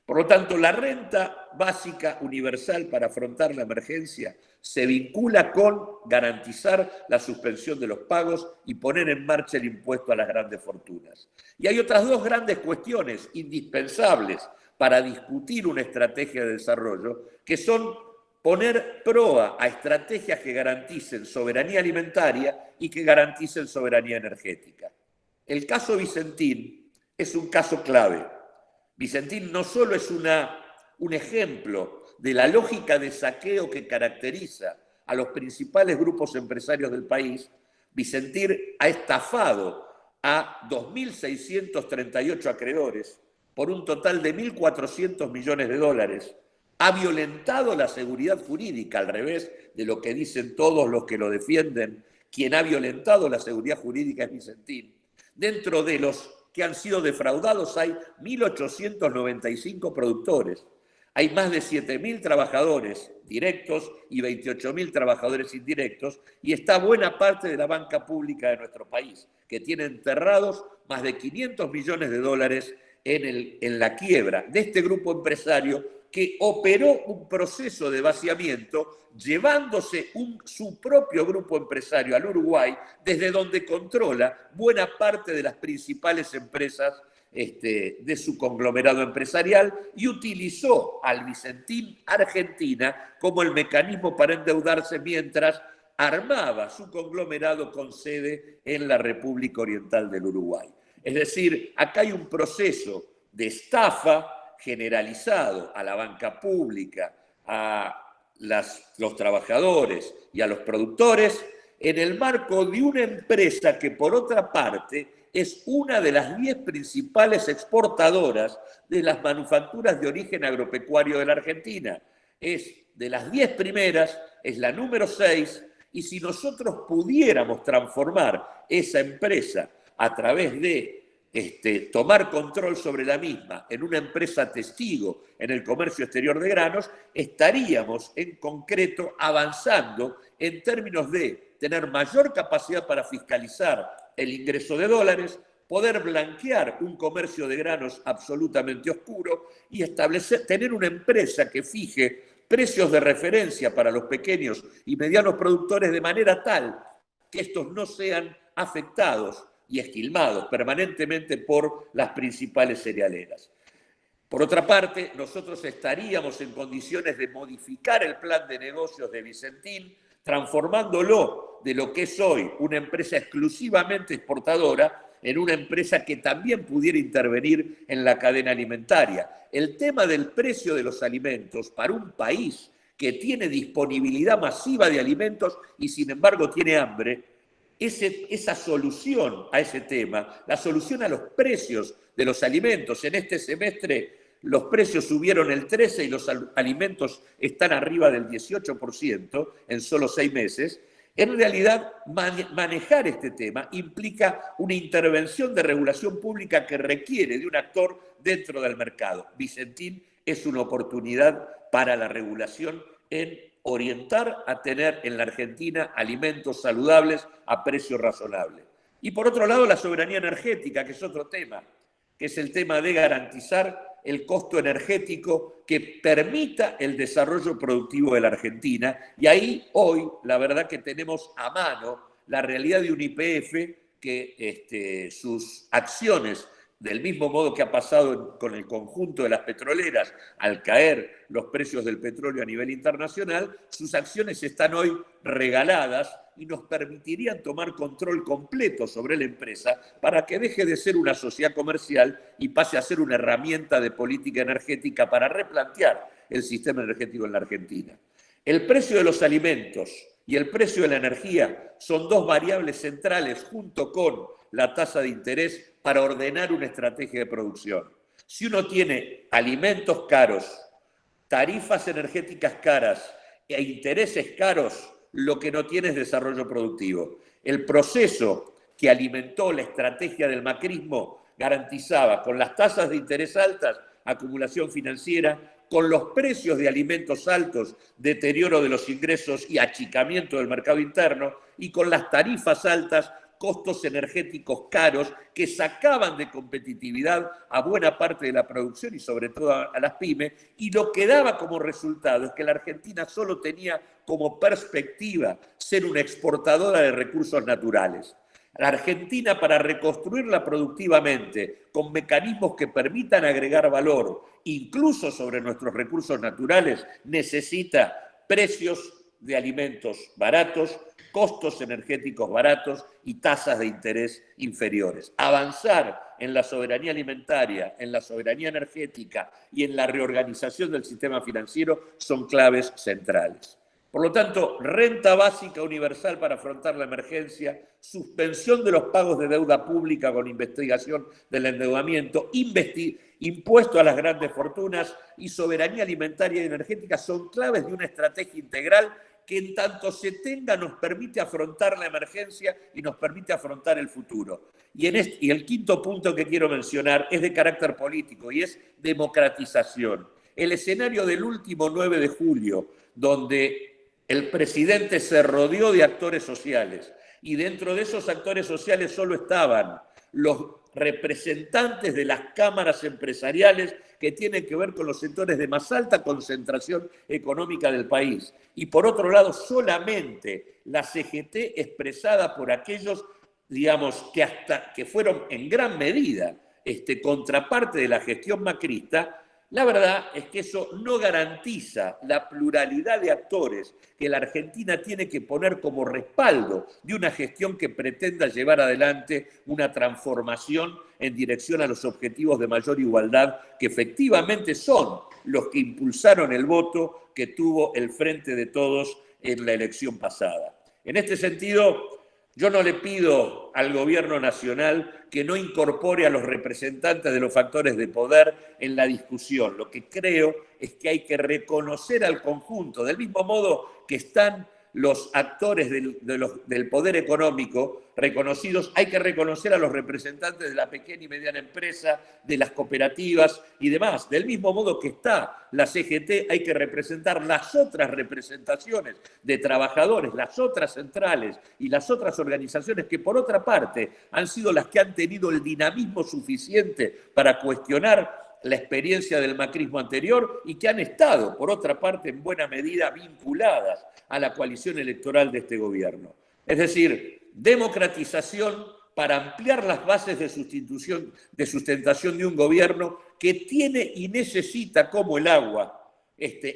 Por lo tanto, la renta básica universal para afrontar la emergencia se vincula con garantizar la suspensión de los pagos y poner en marcha el impuesto a las grandes fortunas. Y hay otras dos grandes cuestiones indispensables para discutir una estrategia de desarrollo, que son poner proa a estrategias que garanticen soberanía alimentaria y que garanticen soberanía energética. El caso Vicentín es un caso clave. Vicentín no solo es un ejemplo de la lógica de saqueo que caracteriza a los principales grupos empresarios del país. Vicentín ha estafado a 2.638 acreedores por un total de 1.400 millones de dólares. Ha violentado la seguridad jurídica, al revés de lo que dicen todos los que lo defienden. Quien ha violentado la seguridad jurídica es Vicentín. Dentro de los que han sido defraudados hay 1.895 productores, hay más de 7.000 trabajadores directos y 28.000 trabajadores indirectos, y está buena parte de la banca pública de nuestro país, que tiene enterrados más de 500 millones de dólares en la quiebra de este grupo empresario que operó un proceso de vaciamiento llevándose su propio grupo empresario al Uruguay, desde donde controla buena parte de las principales empresas de su conglomerado empresarial, y utilizó al Vicentín Argentina como el mecanismo para endeudarse mientras armaba su conglomerado con sede en la República Oriental del Uruguay. Es decir, acá hay un proceso de estafa generalizado a la banca pública, a los trabajadores y a los productores, en el marco de una empresa que, por otra parte, es una de las 10 principales exportadoras de las manufacturas de origen agropecuario de la Argentina. Es de las 10 primeras, es la número 6, y si nosotros pudiéramos transformar esa empresa a través de tomar control sobre la misma en una empresa testigo en el comercio exterior de granos, estaríamos en concreto avanzando en términos de tener mayor capacidad para fiscalizar el ingreso de dólares, poder blanquear un comercio de granos absolutamente oscuro y tener una empresa que fije precios de referencia para los pequeños y medianos productores de manera tal que estos no sean afectados y esquilmados permanentemente por las principales cerealeras. Por otra parte, nosotros estaríamos en condiciones de modificar el plan de negocios de Vicentín, transformándolo de lo que es hoy una empresa exclusivamente exportadora en una empresa que también pudiera intervenir en la cadena alimentaria. El tema del precio de los alimentos para un país que tiene disponibilidad masiva de alimentos y sin embargo tiene hambre, esa solución a ese tema, la solución a los precios de los alimentos. En este semestre los precios subieron el 13% y los alimentos están arriba del 18% en solo 6 meses. En realidad, manejar este tema implica una intervención de regulación pública que requiere de un actor dentro del mercado. Vicentín es una oportunidad para la regulación en orientar a tener en la Argentina alimentos saludables a precio razonable. Y por otro lado, la soberanía energética, que es otro tema, que es el tema de garantizar el costo energético que permita el desarrollo productivo de la Argentina. Y ahí hoy, la verdad que tenemos a mano la realidad de un YPF que sus acciones, del mismo modo que ha pasado con el conjunto de las petroleras al caer los precios del petróleo a nivel internacional, sus acciones están hoy regaladas y nos permitirían tomar control completo sobre la empresa para que deje de ser una sociedad comercial y pase a ser una herramienta de política energética para replantear el sistema energético en la Argentina. El precio de los alimentos y el precio de la energía son dos variables centrales junto con la tasa de interés para ordenar una estrategia de producción. Si uno tiene alimentos caros, tarifas energéticas caras e intereses caros, lo que no tiene es desarrollo productivo. El proceso que alimentó la estrategia del macrismo garantizaba con las tasas de interés altas acumulación financiera, con los precios de alimentos altos, deterioro de los ingresos y achicamiento del mercado interno, y con las tarifas altas, costos energéticos caros que sacaban de competitividad a buena parte de la producción y sobre todo a las pymes, y lo que daba como resultado es que la Argentina solo tenía como perspectiva ser una exportadora de recursos naturales. La Argentina, para reconstruirla productivamente, con mecanismos que permitan agregar valor, incluso sobre nuestros recursos naturales, necesita precios de alimentos baratos, costos energéticos baratos y tasas de interés inferiores. Avanzar en la soberanía alimentaria, en la soberanía energética y en la reorganización del sistema financiero son claves centrales. Por lo tanto, renta básica universal para afrontar la emergencia, suspensión de los pagos de deuda pública con investigación del endeudamiento, impuesto a las grandes fortunas y soberanía alimentaria y energética son claves de una estrategia integral que en tanto se tenga nos permite afrontar la emergencia y nos permite afrontar el futuro. Y el quinto punto que quiero mencionar es de carácter político y es democratización. El escenario del último 9 de julio, donde el presidente se rodeó de actores sociales y dentro de esos actores sociales solo estaban los representantes de las cámaras empresariales que tienen que ver con los sectores de más alta concentración económica del país. Y por otro lado, solamente la CGT expresada por aquellos, digamos, que fueron en gran medida contraparte de la gestión macrista. La verdad es que eso no garantiza la pluralidad de actores que la Argentina tiene que poner como respaldo de una gestión que pretenda llevar adelante una transformación en dirección a los objetivos de mayor igualdad, que efectivamente son los que impulsaron el voto que tuvo el Frente de Todos en la elección pasada. En este sentido, yo no le pido al gobierno nacional que no incorpore a los representantes de los factores de poder en la discusión. Lo que creo es que hay que reconocer al conjunto, del mismo modo que están los actores del poder económico reconocidos, hay que reconocer a los representantes de la pequeña y mediana empresa, de las cooperativas y demás. Del mismo modo que está la CGT, hay que representar las otras representaciones de trabajadores, las otras centrales y las otras organizaciones que, por otra parte, han sido las que han tenido el dinamismo suficiente para cuestionar la experiencia del macrismo anterior y que han estado, por otra parte, en buena medida vinculadas a la coalición electoral de este gobierno. Es decir, democratización para ampliar las bases de sustentación de un gobierno que tiene y necesita, como el agua,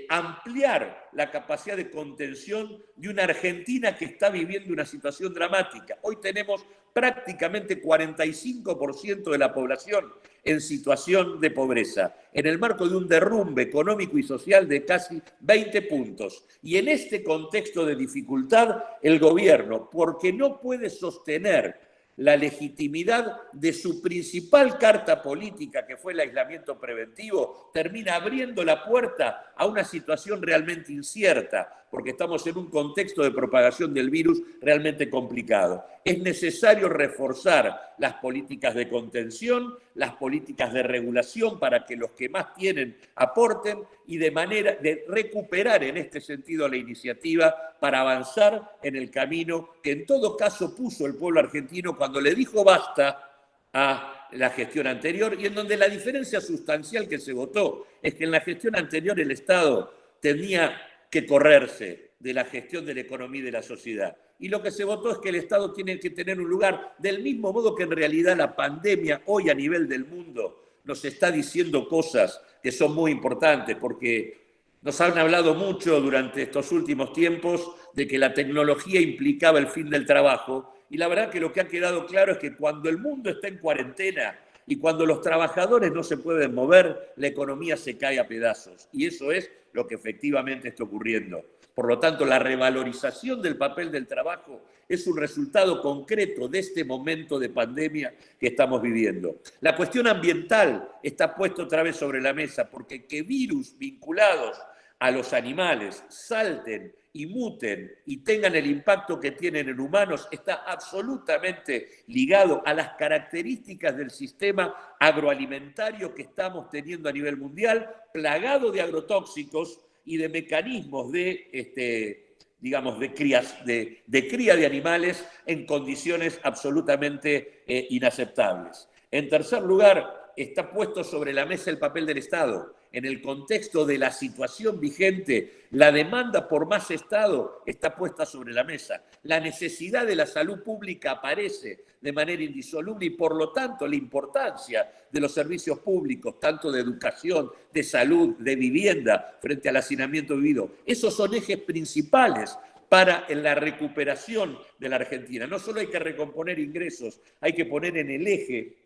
ampliar la capacidad de contención de una Argentina que está viviendo una situación dramática. Hoy tenemos prácticamente 45% de la población en situación de pobreza, en el marco de un derrumbe económico y social de casi 20 puntos. Y en este contexto de dificultad, el gobierno, porque no puede sostener la legitimidad de su principal carta política, que fue el aislamiento preventivo, termina abriendo la puerta a una situación realmente incierta, porque estamos en un contexto de propagación del virus realmente complicado. Es necesario reforzar las políticas de contención, las políticas de regulación para que los que más tienen aporten y de manera de recuperar en este sentido la iniciativa para avanzar en el camino que en todo caso puso el pueblo argentino cuando le dijo basta a la gestión anterior, y en donde la diferencia sustancial que se votó es que en la gestión anterior el Estado tenía que correrse de la gestión de la economía y de la sociedad. Y lo que se votó es que el Estado tiene que tener un lugar, del mismo modo que en realidad la pandemia hoy a nivel del mundo nos está diciendo cosas que son muy importantes, porque nos han hablado mucho durante estos últimos tiempos de que la tecnología implicaba el fin del trabajo, y la verdad que lo que ha quedado claro es que cuando el mundo está en cuarentena y cuando los trabajadores no se pueden mover, la economía se cae a pedazos. Y eso es lo que efectivamente está ocurriendo. Por lo tanto, la revalorización del papel del trabajo es un resultado concreto de este momento de pandemia que estamos viviendo. La cuestión ambiental está puesta otra vez sobre la mesa, porque que virus vinculados a los animales salten y muten y tengan el impacto que tienen en humanos está absolutamente ligado a las características del sistema agroalimentario que estamos teniendo a nivel mundial, plagado de agrotóxicos y de mecanismos de, digamos, de cría de animales en condiciones absolutamente inaceptables. En tercer lugar, está puesto sobre la mesa el papel del Estado. En el contexto de la situación vigente, la demanda por más Estado está puesta sobre la mesa. La necesidad de la salud pública aparece de manera indisoluble y, por lo tanto, la importancia de los servicios públicos, tanto de educación, de salud, de vivienda, frente al hacinamiento vivido. Esos son ejes principales para la recuperación de la Argentina. No solo hay que recomponer ingresos, hay que poner en el eje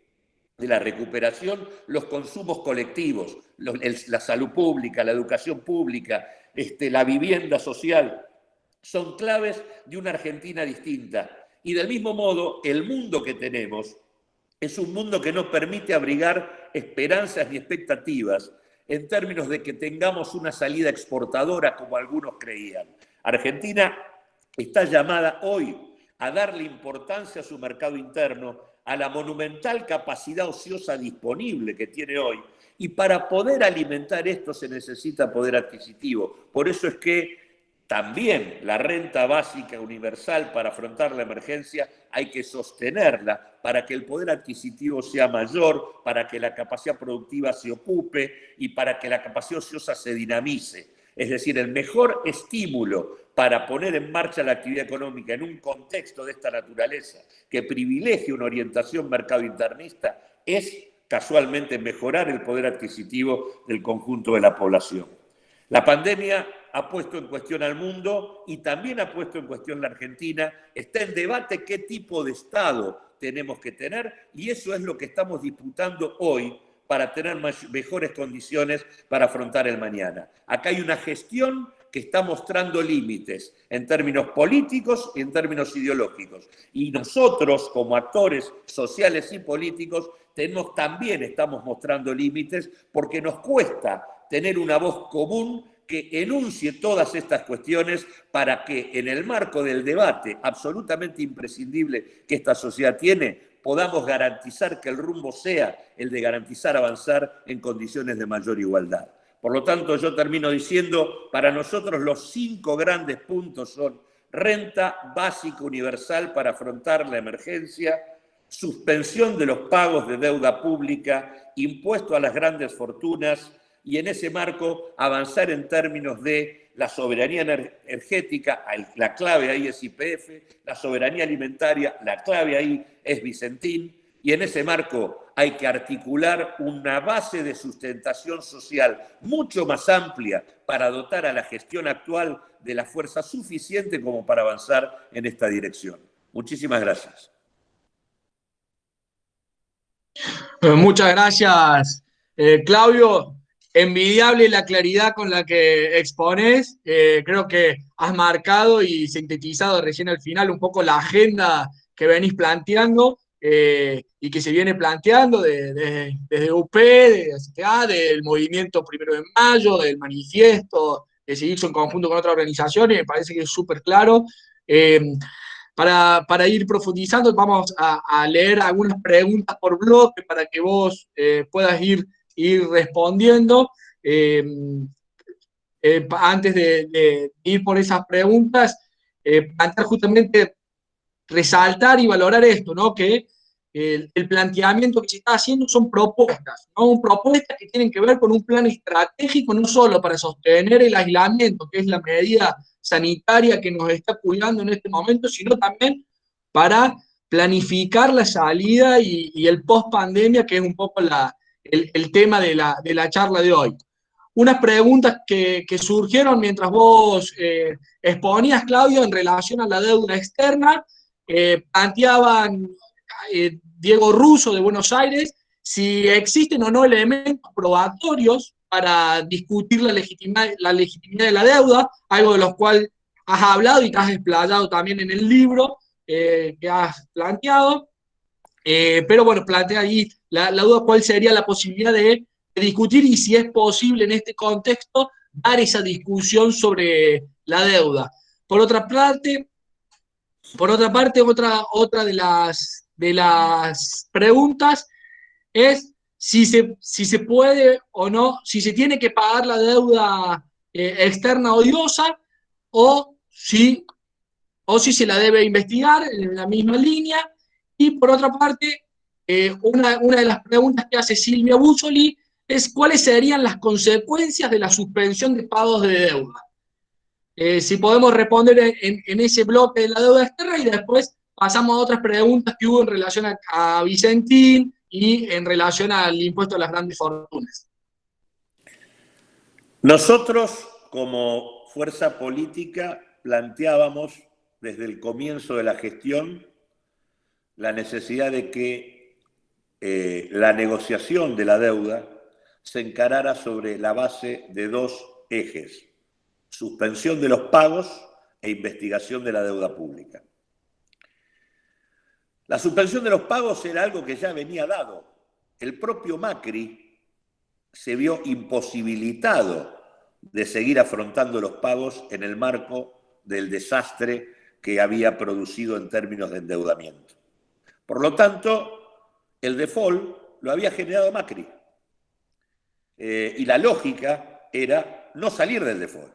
de la recuperación los consumos colectivos, la salud pública, la educación pública, la vivienda social, son claves de una Argentina distinta. Y del mismo modo, el mundo que tenemos es un mundo que no permite abrigar esperanzas ni expectativas en términos de que tengamos una salida exportadora como algunos creían. Argentina está llamada hoy a darle importancia a su mercado interno, a la monumental capacidad ociosa disponible que tiene hoy, y para poder alimentar esto se necesita poder adquisitivo. Por eso es que también la renta básica universal para afrontar la emergencia hay que sostenerla para que el poder adquisitivo sea mayor, para que la capacidad productiva se ocupe y para que la capacidad ociosa se dinamice. Es decir, el mejor estímulo para poner en marcha la actividad económica en un contexto de esta naturaleza que privilegie una orientación mercado internista es casualmente mejorar el poder adquisitivo del conjunto de la población. La pandemia ha puesto en cuestión al mundo y también ha puesto en cuestión la Argentina. Está en debate qué tipo de Estado tenemos que tener y eso es lo que estamos disputando hoy para tener mejores condiciones para afrontar el mañana. Acá hay una gestión que está mostrando límites en términos políticos y en términos ideológicos. Y nosotros, como actores sociales y políticos, también estamos mostrando límites porque nos cuesta tener una voz común que enuncie todas estas cuestiones para que en el marco del debate absolutamente imprescindible que esta sociedad tiene, podamos garantizar que el rumbo sea el de garantizar avanzar en condiciones de mayor igualdad. Por lo tanto, yo termino diciendo, para nosotros los 5 grandes puntos son renta básica universal para afrontar la emergencia, suspensión de los pagos de deuda pública, impuesto a las grandes fortunas y en ese marco avanzar en términos de la soberanía energética, la clave ahí es YPF, la soberanía alimentaria, la clave ahí es Vicentín, Y en ese marco hay que articular una base de sustentación social mucho más amplia para dotar a la gestión actual de la fuerza suficiente como para avanzar en esta dirección. Muchísimas gracias. Muchas gracias, Claudio. Envidiable la claridad con la que expones. Creo que has marcado y sintetizado recién al final un poco la agenda que venís planteando y que se viene planteando desde UP, de ACTA, del movimiento 1 de Mayo, del manifiesto que se hizo en conjunto con otras organizaciones. Me parece que es súper claro. Para ir profundizando, vamos a leer algunas preguntas por bloque para que vos puedas ir respondiendo. Antes de ir por esas preguntas, plantear justamente, resaltar y valorar esto, ¿no? Que el planteamiento que se está haciendo son propuestas, ¿no? Propuestas que tienen que ver con un plan estratégico, no solo para sostener el aislamiento, que es la medida sanitaria que nos está cuidando en este momento, sino también para planificar la salida y el post-pandemia, que es un poco el tema de la charla de hoy. Unas preguntas que surgieron mientras vos exponías, Claudio, en relación a la deuda externa. Planteaban Diego Russo de Buenos Aires si existen o no elementos probatorios para discutir la legitimidad de la deuda, algo de lo cual has hablado y te has explayado también en el libro que has planteado. Pero bueno, plantea ahí la duda cuál sería la posibilidad de discutir y si es posible en este contexto dar esa discusión sobre la deuda. Por otra parte, otra de las preguntas es si se puede o no, si se tiene que pagar la deuda externa odiosa o si se la debe investigar en la misma línea. Y por otra parte, una de las preguntas que hace Silvia Busoli es cuáles serían las consecuencias de la suspensión de pagos de deuda. Si podemos responder en ese bloque de la deuda externa y después pasamos a otras preguntas que hubo en relación a Vicentín y en relación al impuesto a las grandes fortunas. Nosotros, como fuerza política, planteábamos desde el comienzo de la gestión la necesidad de que la negociación de la deuda se encarara sobre la base de dos ejes: suspensión de los pagos e investigación de la deuda pública. La suspensión de los pagos era algo que ya venía dado. El propio Macri se vio imposibilitado de seguir afrontando los pagos en el marco del desastre que había producido en términos de endeudamiento. Por lo tanto, el default lo había generado Macri. Y la lógica era no salir del default,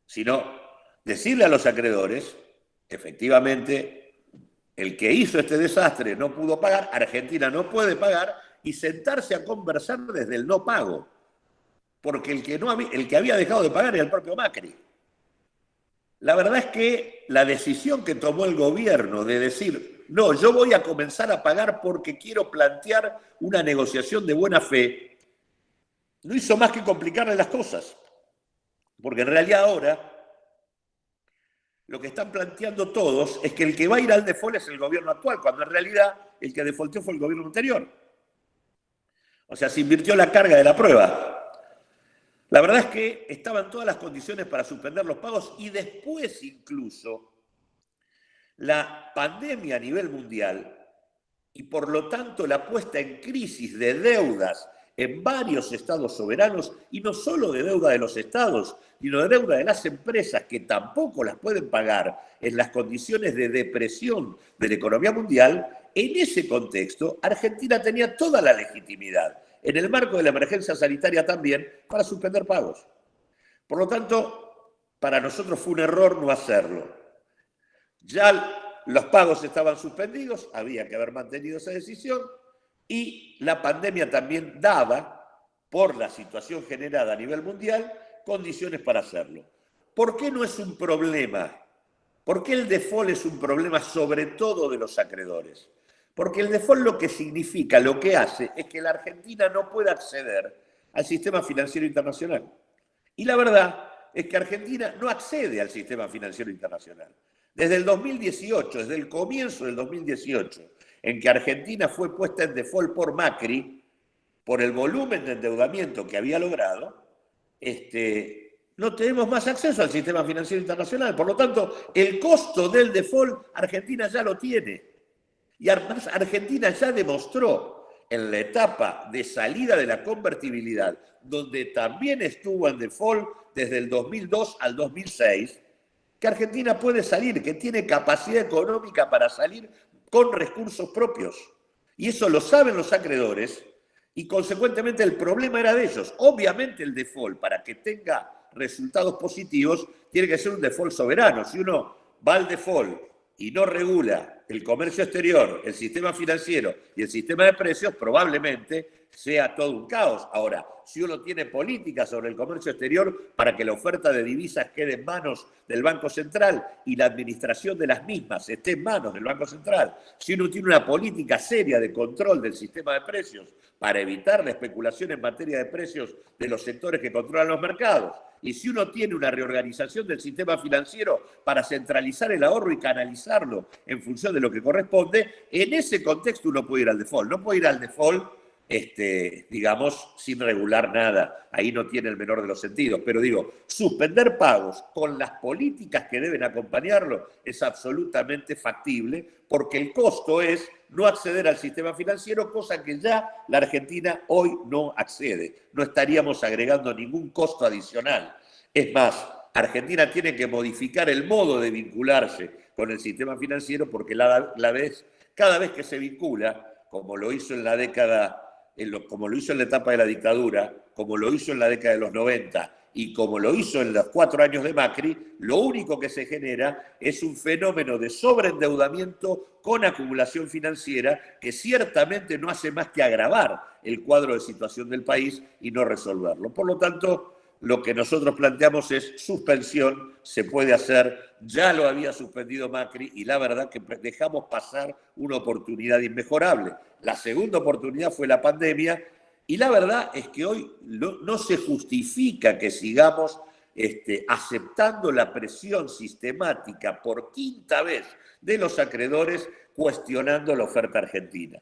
sino decirle a los acreedores, efectivamente, el que hizo este desastre no pudo pagar, Argentina no puede pagar, y sentarse a conversar desde el no pago, porque el que había dejado de pagar era el propio Macri. La verdad es que la decisión que tomó el gobierno de decir, no, yo voy a comenzar a pagar porque quiero plantear una negociación de buena fe, no hizo más que complicarle las cosas, porque en realidad ahora lo que están planteando todos es que el que va a ir al default es el gobierno actual, cuando en realidad el que defaultó fue el gobierno anterior. O sea, se invirtió la carga de la prueba. La verdad es que estaban todas las condiciones para suspender los pagos y después incluso la pandemia a nivel mundial y por lo tanto la puesta en crisis de deudas en varios estados soberanos, y no solo de deuda de los estados, sino de deuda de las empresas que tampoco las pueden pagar en las condiciones de depresión de la economía mundial. En ese contexto, Argentina tenía toda la legitimidad, en el marco de la emergencia sanitaria también, para suspender pagos. Por lo tanto, para nosotros fue un error no hacerlo. Ya los pagos estaban suspendidos, había que haber mantenido esa decisión, y la pandemia también daba, por la situación generada a nivel mundial, condiciones para hacerlo. ¿Por qué no es un problema? ¿Por qué el default es un problema sobre todo de los acreedores? Porque el default lo que significa, lo que hace, es que la Argentina no puede acceder al sistema financiero internacional. Y la verdad es que Argentina no accede al sistema financiero internacional. Desde el 2018, desde el comienzo del 2018, en que Argentina fue puesta en default por Macri, por el volumen de endeudamiento que había logrado, no tenemos más acceso al sistema financiero internacional. Por lo tanto, el costo del default, Argentina ya lo tiene. Y además Argentina ya demostró en la etapa de salida de la convertibilidad, donde también estuvo en default desde el 2002 al 2006, que Argentina puede salir, que tiene capacidad económica para salir con recursos propios. Y eso lo saben los acreedores y consecuentemente el problema era de ellos. Obviamente el default, para que tenga resultados positivos, tiene que ser un default soberano. Si uno va al default y no regula el comercio exterior, el sistema financiero y el sistema de precios, probablemente sea todo un caos. Ahora, si uno tiene políticas sobre el comercio exterior para que la oferta de divisas quede en manos del Banco Central y la administración de las mismas esté en manos del Banco Central, si uno tiene una política seria de control del sistema de precios para evitar la especulación en materia de precios de los sectores que controlan los mercados, y si uno tiene una reorganización del sistema financiero para centralizar el ahorro y canalizarlo en función de lo que corresponde, en ese contexto uno puede ir al default. No puede ir al default, digamos, sin regular nada. Ahí no tiene el menor de los sentidos. Pero digo, suspender pagos con las políticas que deben acompañarlo es absolutamente factible, porque el costo es no acceder al sistema financiero, cosa que ya la Argentina hoy no accede. No estaríamos agregando ningún costo adicional. Es más, Argentina tiene que modificar el modo de vincularse con el sistema financiero porque cada vez que se vincula, como lo hizo en la década, como lo hizo en la etapa de la dictadura, como lo hizo en la década de los 90 y como lo hizo en los 4 años de Macri, lo único que se genera es un fenómeno de sobreendeudamiento con acumulación financiera que ciertamente no hace más que agravar el cuadro de situación del país y no resolverlo. Por lo tanto, lo que nosotros planteamos es suspensión, se puede hacer, ya lo había suspendido Macri y la verdad que dejamos pasar una oportunidad inmejorable. La segunda oportunidad fue la pandemia y la verdad es que hoy no se justifica que sigamos aceptando la presión sistemática por quinta vez de los acreedores cuestionando la oferta argentina.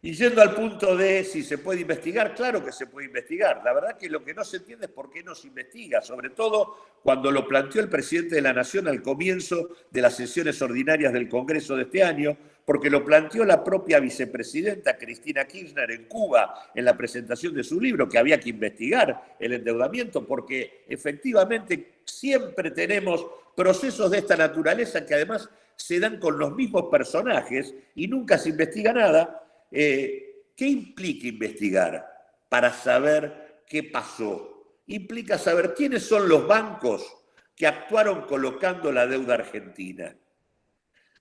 Y yendo al punto de si se puede investigar, claro que se puede investigar. La verdad que lo que no se entiende es por qué no se investiga, sobre todo cuando lo planteó el presidente de la Nación al comienzo de las sesiones ordinarias del Congreso de este año, porque lo planteó la propia vicepresidenta Cristina Kirchner en Cuba en la presentación de su libro, que había que investigar el endeudamiento, porque efectivamente siempre tenemos procesos de esta naturaleza que además se dan con los mismos personajes y nunca se investiga nada. ¿Qué implica investigar? Para saber qué pasó. Implica saber quiénes son los bancos que actuaron colocando la deuda argentina.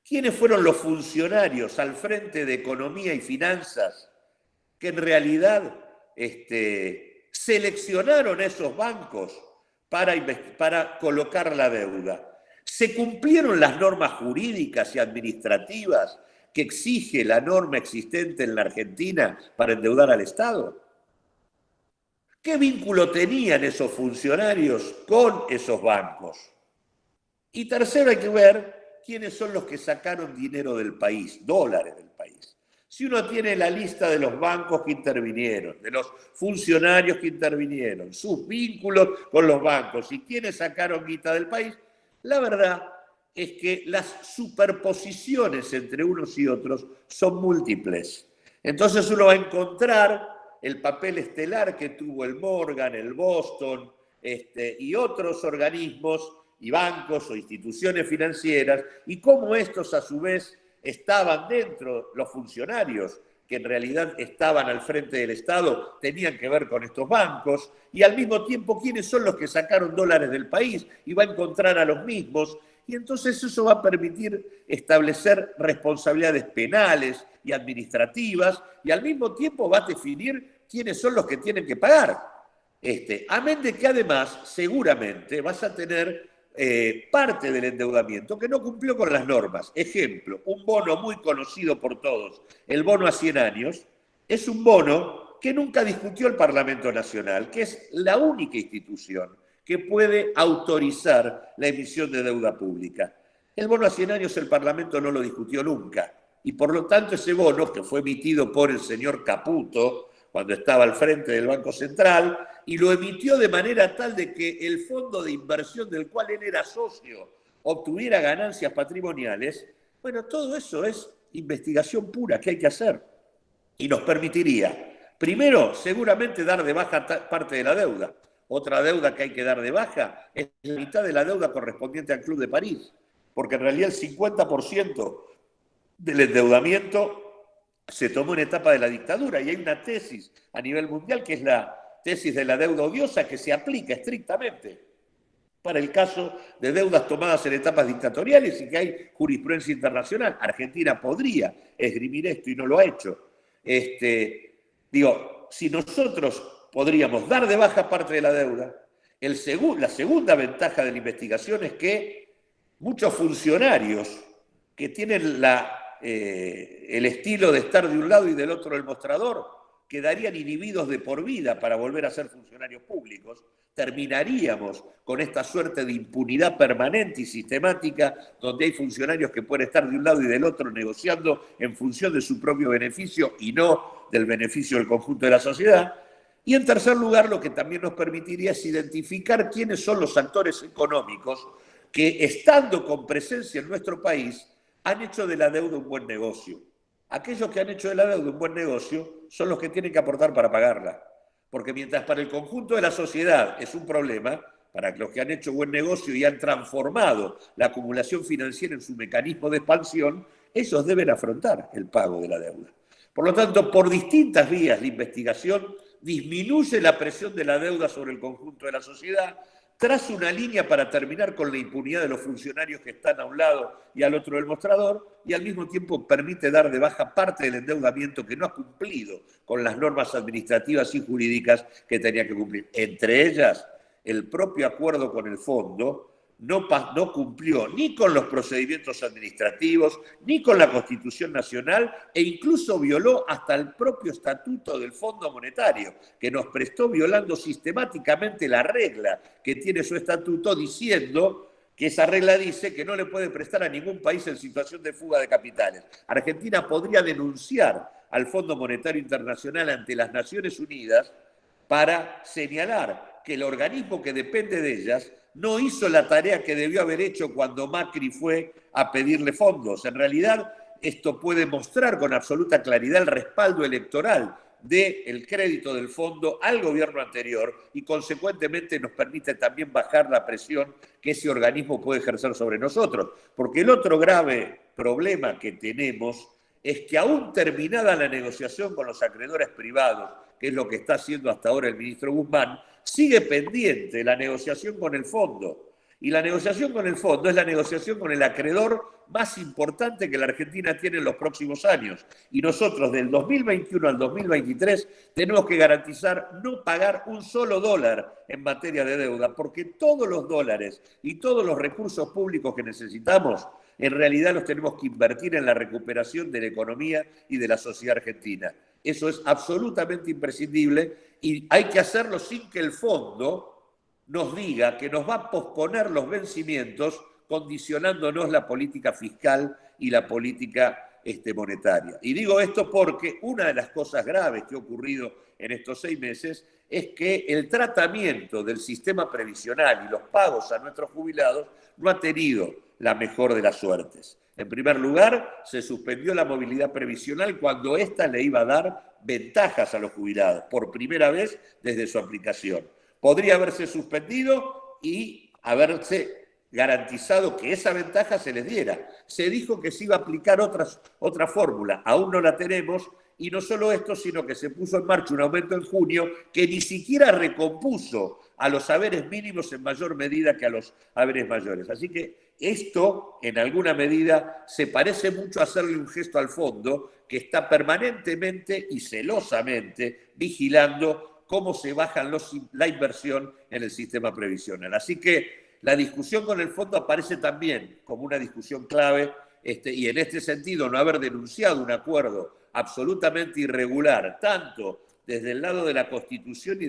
¿Quiénes fueron los funcionarios al frente de Economía y Finanzas que en realidad seleccionaron esos bancos para colocar la deuda? ¿Se cumplieron las normas jurídicas y administrativas que exige la norma existente en la Argentina para endeudar al Estado? ¿Qué vínculo tenían esos funcionarios con esos bancos? Y tercero, hay que ver quiénes son los que sacaron dinero del país, dólares del país. Si uno tiene la lista de los bancos que intervinieron, de los funcionarios que intervinieron, sus vínculos con los bancos y quiénes sacaron guita del país, la verdad es que las superposiciones entre unos y otros son múltiples. Entonces uno va a encontrar el papel estelar que tuvo el Morgan, el Boston y otros organismos y bancos o instituciones financieras y cómo estos a su vez estaban dentro, los funcionarios que en realidad estaban al frente del Estado tenían que ver con estos bancos y al mismo tiempo quiénes son los que sacaron dólares del país y va a encontrar a los mismos. Y entonces eso va a permitir establecer responsabilidades penales y administrativas y al mismo tiempo va a definir quiénes son los que tienen que pagar. Amén de que además seguramente vas a tener parte del endeudamiento que no cumplió con las normas. Ejemplo, un bono muy conocido por todos, el bono a 100 años, es un bono que nunca discutió el Parlamento Nacional, que es la única institución que puede autorizar la emisión de deuda pública. El bono a 100 años el Parlamento no lo discutió nunca, y por lo tanto ese bono, que fue emitido por el señor Caputo cuando estaba al frente del Banco Central, y lo emitió de manera tal de que el fondo de inversión del cual él era socio obtuviera ganancias patrimoniales, bueno, todo eso es investigación pura que hay que hacer y nos permitiría, primero, seguramente dar de baja parte de la deuda. Otra deuda que hay que dar de baja es la mitad de la deuda correspondiente al Club de París, porque en realidad el 50% del endeudamiento se tomó en etapa de la dictadura, y hay una tesis a nivel mundial que es la tesis de la deuda odiosa, que se aplica estrictamente para el caso de deudas tomadas en etapas dictatoriales y que hay jurisprudencia internacional. Argentina podría esgrimir esto y no lo ha hecho. Si nosotros podríamos dar de baja parte de la deuda, la segunda ventaja de la investigación es que muchos funcionarios que tienen el estilo de estar de un lado y del otro del mostrador quedarían inhibidos de por vida para volver a ser funcionarios públicos. Terminaríamos con esta suerte de impunidad permanente y sistemática, donde hay funcionarios que pueden estar de un lado y del otro negociando en función de su propio beneficio y no del beneficio del conjunto de la sociedad. Y en tercer lugar, lo que también nos permitiría es identificar quiénes son los actores económicos que, estando con presencia en nuestro país, han hecho de la deuda un buen negocio. Aquellos que han hecho de la deuda un buen negocio son los que tienen que aportar para pagarla. Porque mientras para el conjunto de la sociedad es un problema, para los que han hecho buen negocio y han transformado la acumulación financiera en su mecanismo de expansión, ellos deben afrontar el pago de la deuda. Por lo tanto, por distintas vías de investigación, disminuye la presión de la deuda sobre el conjunto de la sociedad, traza una línea para terminar con la impunidad de los funcionarios que están a un lado y al otro del mostrador, y al mismo tiempo permite dar de baja parte del endeudamiento que no ha cumplido con las normas administrativas y jurídicas que tenía que cumplir. Entre ellas, el propio acuerdo con el fondo no cumplió ni con los procedimientos administrativos, ni con la Constitución Nacional, e incluso violó hasta el propio estatuto del Fondo Monetario, que nos prestó violando sistemáticamente la regla que tiene su estatuto, diciendo que esa regla dice que no le puede prestar a ningún país en situación de fuga de capitales. Argentina podría denunciar al Fondo Monetario Internacional ante las Naciones Unidas para señalar que el organismo que depende de ellas no hizo la tarea que debió haber hecho cuando Macri fue a pedirle fondos. En realidad, esto puede mostrar con absoluta claridad el respaldo electoral del crédito del fondo al gobierno anterior, y consecuentemente nos permite también bajar la presión que ese organismo puede ejercer sobre nosotros. Porque el otro grave problema que tenemos es que, aún terminada la negociación con los acreedores privados, que es lo que está haciendo hasta ahora el ministro Guzmán, sigue pendiente la negociación con el fondo. Y la negociación con el fondo es la negociación con el acreedor más importante que la Argentina tiene en los próximos años. Y nosotros, del 2021 al 2023, tenemos que garantizar no pagar un solo dólar en materia de deuda, porque todos los dólares y todos los recursos públicos que necesitamos, en realidad los tenemos que invertir en la recuperación de la economía y de la sociedad argentina. Eso es absolutamente imprescindible, y hay que hacerlo sin que el fondo nos diga que nos va a posponer los vencimientos, condicionándonos la política fiscal y la política monetaria. Y digo esto porque una de las cosas graves que ha ocurrido en estos 6 meses es que el tratamiento del sistema previsional y los pagos a nuestros jubilados no ha tenido la mejor de las suertes. En primer lugar, se suspendió la movilidad previsional cuando ésta le iba a dar ventajas a los jubilados, por primera vez desde su aplicación. Podría haberse suspendido y haberse garantizado que esa ventaja se les diera. Se dijo que se iba a aplicar otra fórmula, aún no la tenemos, y no solo esto, sino que se puso en marcha un aumento en junio que ni siquiera recompuso a los haberes mínimos en mayor medida que a los haberes mayores. Así que esto, en alguna medida, se parece mucho a hacerle un gesto al fondo, que está permanentemente y celosamente vigilando cómo se baja la inversión en el sistema previsional. Así que la discusión con el fondo aparece también como una discusión clave, y en este sentido no haber denunciado un acuerdo absolutamente irregular, tanto desde el lado de la Constitución y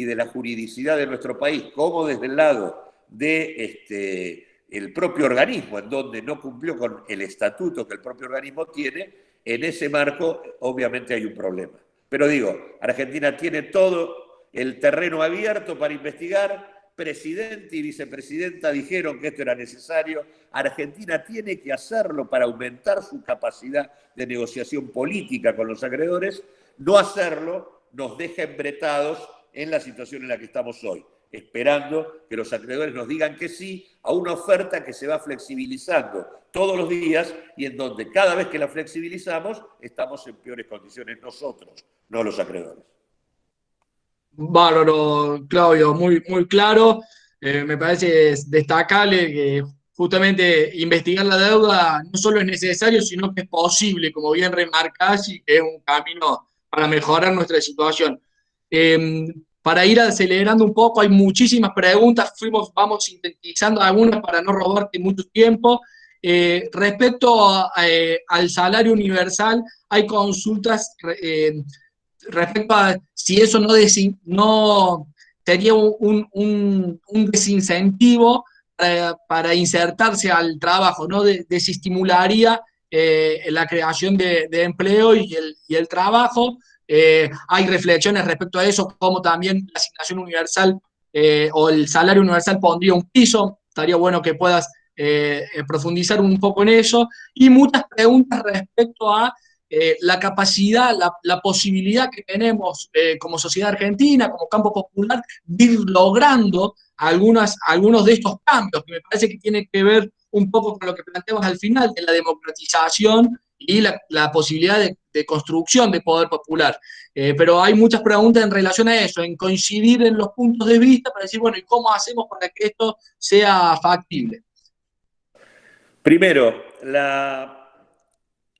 de la juridicidad de nuestro país, como desde el lado de el propio organismo, en donde no cumplió con el estatuto que el propio organismo tiene, en ese marco obviamente hay un problema. Pero digo, Argentina tiene todo el terreno abierto para investigar. Presidente y vicepresidenta dijeron que esto era necesario. Argentina tiene que hacerlo para aumentar su capacidad de negociación política con los acreedores. No hacerlo nos deja embretados en la situación en la que estamos hoy, esperando que los acreedores nos digan que sí a una oferta que se va flexibilizando todos los días y en donde cada vez que la flexibilizamos estamos en peores condiciones nosotros, no los acreedores. Bárbaro, Claudio, muy, muy claro. Me parece destacable que justamente investigar la deuda no solo es necesario, sino que es posible, como bien remarcás, y que es un camino para mejorar nuestra situación. Para ir acelerando un poco, hay muchísimas preguntas, vamos sintetizando algunas para no robarte mucho tiempo. Al salario universal, hay consultas respecto a si eso no sería un desincentivo para insertarse al trabajo, ¿no? Desestimularía la creación de empleo y el trabajo. Hay reflexiones respecto a eso, como también la asignación universal o el salario universal pondría un piso. Estaría bueno que puedas profundizar un poco en eso. Y muchas preguntas respecto a la capacidad, la posibilidad que tenemos como sociedad argentina, como campo popular, de ir logrando algunos de estos cambios, que me parece que tiene que ver un poco con lo que planteamos al final, de la democratización y la posibilidad de construcción de poder popular. Pero hay muchas preguntas en relación a eso, en coincidir en los puntos de vista para decir, bueno, ¿y cómo hacemos para que esto sea factible? Primero,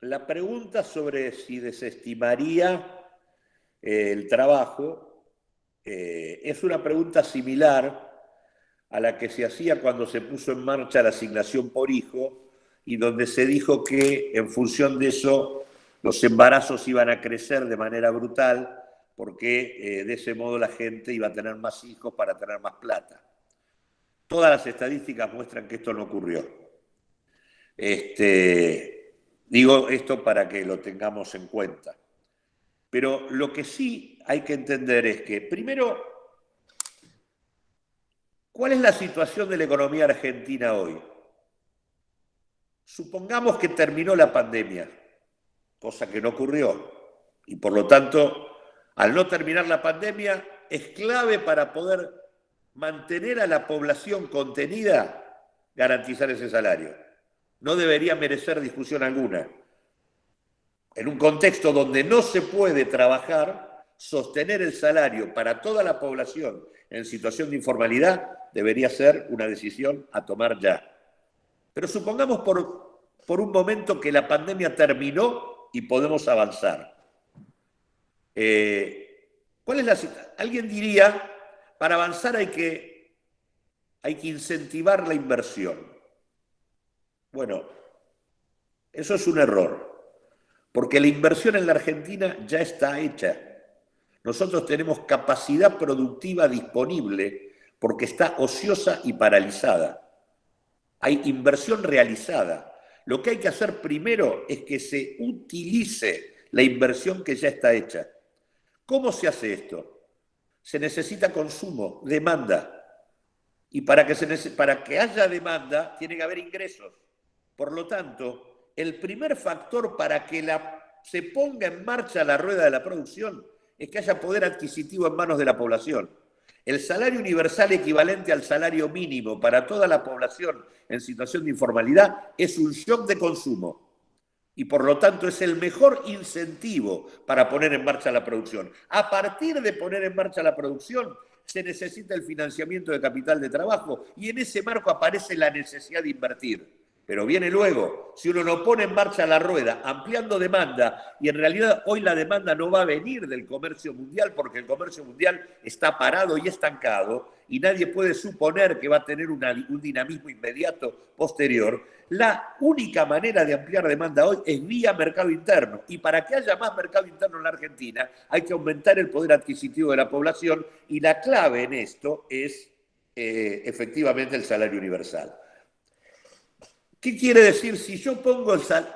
la pregunta sobre si desestimaría el trabajo es una pregunta similar a la que se hacía cuando se puso en marcha la asignación por hijo y donde se dijo que en función de eso los embarazos iban a crecer de manera brutal porque de ese modo la gente iba a tener más hijos para tener más plata. Todas las estadísticas muestran que esto no ocurrió. Digo esto para que lo tengamos en cuenta. Pero lo que sí hay que entender es que, primero, ¿cuál es la situación de la economía argentina hoy? Supongamos que terminó la pandemia, cosa que no ocurrió, y por lo tanto, al no terminar la pandemia, es clave para poder mantener a la población contenida, garantizar ese salario. No debería merecer discusión alguna. En un contexto donde no se puede trabajar, sostener el salario para toda la población en situación de informalidad debería ser una decisión a tomar ya. Pero supongamos por un momento que la pandemia terminó y podemos avanzar. ¿Cuál es la situación? Alguien diría, para avanzar hay que incentivar la inversión. Bueno, eso es un error, porque la inversión en la Argentina ya está hecha. Nosotros tenemos capacidad productiva disponible porque está ociosa y paralizada. Hay inversión realizada. Lo que hay que hacer primero es que se utilice la inversión que ya está hecha. ¿Cómo se hace esto? Se necesita consumo, demanda. Y para que haya demanda, tiene que haber ingresos. Por lo tanto, el primer factor para que se ponga en marcha la rueda de la producción es que haya poder adquisitivo en manos de la población. El salario universal equivalente al salario mínimo para toda la población en situación de informalidad es un shock de consumo y por lo tanto es el mejor incentivo para poner en marcha la producción. A partir de poner en marcha la producción se necesita el financiamiento de capital de trabajo y en ese marco aparece la necesidad de invertir. pero viene luego. Si uno no pone en marcha la rueda, ampliando demanda, y en realidad hoy la demanda no va a venir del comercio mundial, porque el comercio mundial está parado y estancado, y nadie puede suponer que va a tener un dinamismo inmediato posterior. La única manera de ampliar demanda hoy es vía mercado interno, y para que haya más mercado interno en la Argentina hay que aumentar el poder adquisitivo de la población, y la clave en esto es efectivamente el salario universal. ¿Qué quiere decir? Si yo pongo el salario,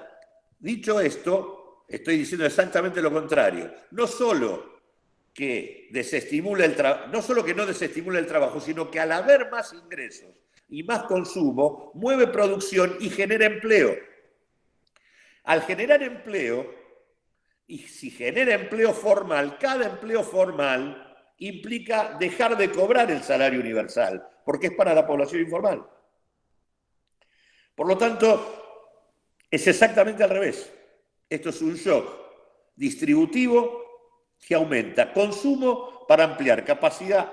dicho esto, estoy diciendo exactamente lo contrario. No solo que desestimula el no solo que no desestimula el trabajo, sino que al haber más ingresos y más consumo, mueve producción y genera empleo. Al generar empleo, y si genera empleo formal, cada empleo formal implica dejar de cobrar el salario universal, porque es para la población informal. Por lo tanto, es exactamente al revés. Esto es un shock distributivo que aumenta consumo para ampliar capacidad,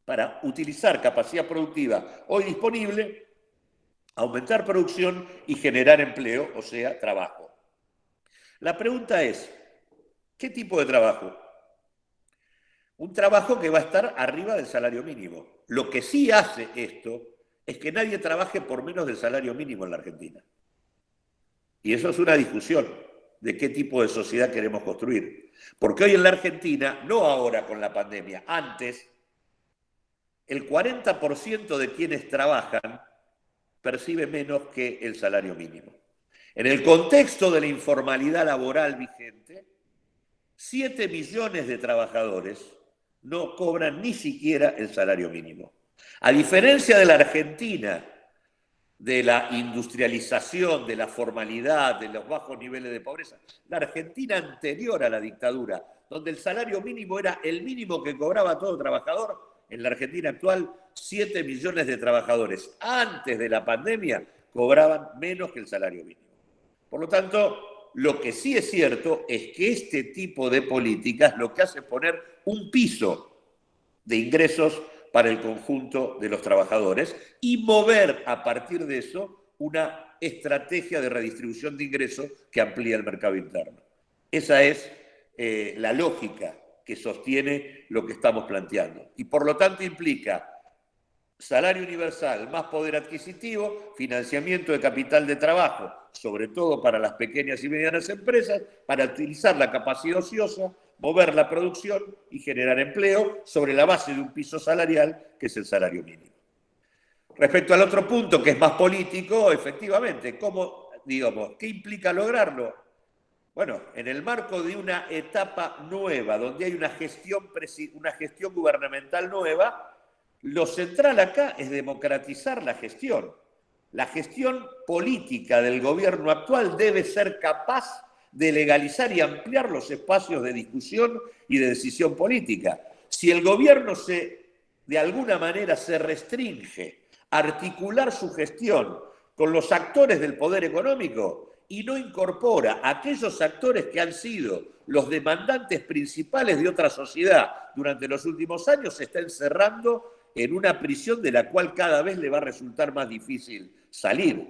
para utilizar capacidad productiva hoy disponible, aumentar producción y generar empleo, o sea, trabajo. La pregunta es, ¿qué tipo de trabajo? Un trabajo que va a estar arriba del salario mínimo. Lo que sí hace esto es que nadie trabaje por menos del salario mínimo en la Argentina. Y eso es una discusión de qué tipo de sociedad queremos construir. Porque hoy en la Argentina, no ahora con la pandemia, antes, el 40% de quienes trabajan percibe menos que el salario mínimo. En el contexto de la informalidad laboral vigente, 7 millones de trabajadores no cobran ni siquiera el salario mínimo. A diferencia de la Argentina, de la industrialización, de la formalidad, de los bajos niveles de pobreza, la Argentina anterior a la dictadura, donde el salario mínimo era el mínimo que cobraba todo trabajador, en la Argentina actual, 7 millones de trabajadores antes de la pandemia cobraban menos que el salario mínimo. Por lo tanto, lo que sí es cierto es que este tipo de políticas lo que hace es poner un piso de ingresos para el conjunto de los trabajadores y mover a partir de eso una estrategia de redistribución de ingresos que amplía el mercado interno. Esa es la lógica que sostiene lo que estamos planteando. Y por lo tanto implica salario universal, más poder adquisitivo, financiamiento de capital de trabajo, sobre todo para las pequeñas y medianas empresas, para utilizar la capacidad ociosa, mover la producción y generar empleo sobre la base de un piso salarial que es el salario mínimo. Respecto al otro punto, que es más político, efectivamente, ¿cómo, digamos, qué implica lograrlo? Bueno, en el marco de una etapa nueva, donde hay una gestión gubernamental nueva, lo central acá es democratizar la gestión. La gestión política del gobierno actual debe ser capaz de legalizar y ampliar los espacios de discusión y de decisión política. Si el gobierno de alguna manera se restringe a articular su gestión con los actores del poder económico y no incorpora a aquellos actores que han sido los demandantes principales de otra sociedad durante los últimos años, se está encerrando en una prisión de la cual cada vez le va a resultar más difícil salir.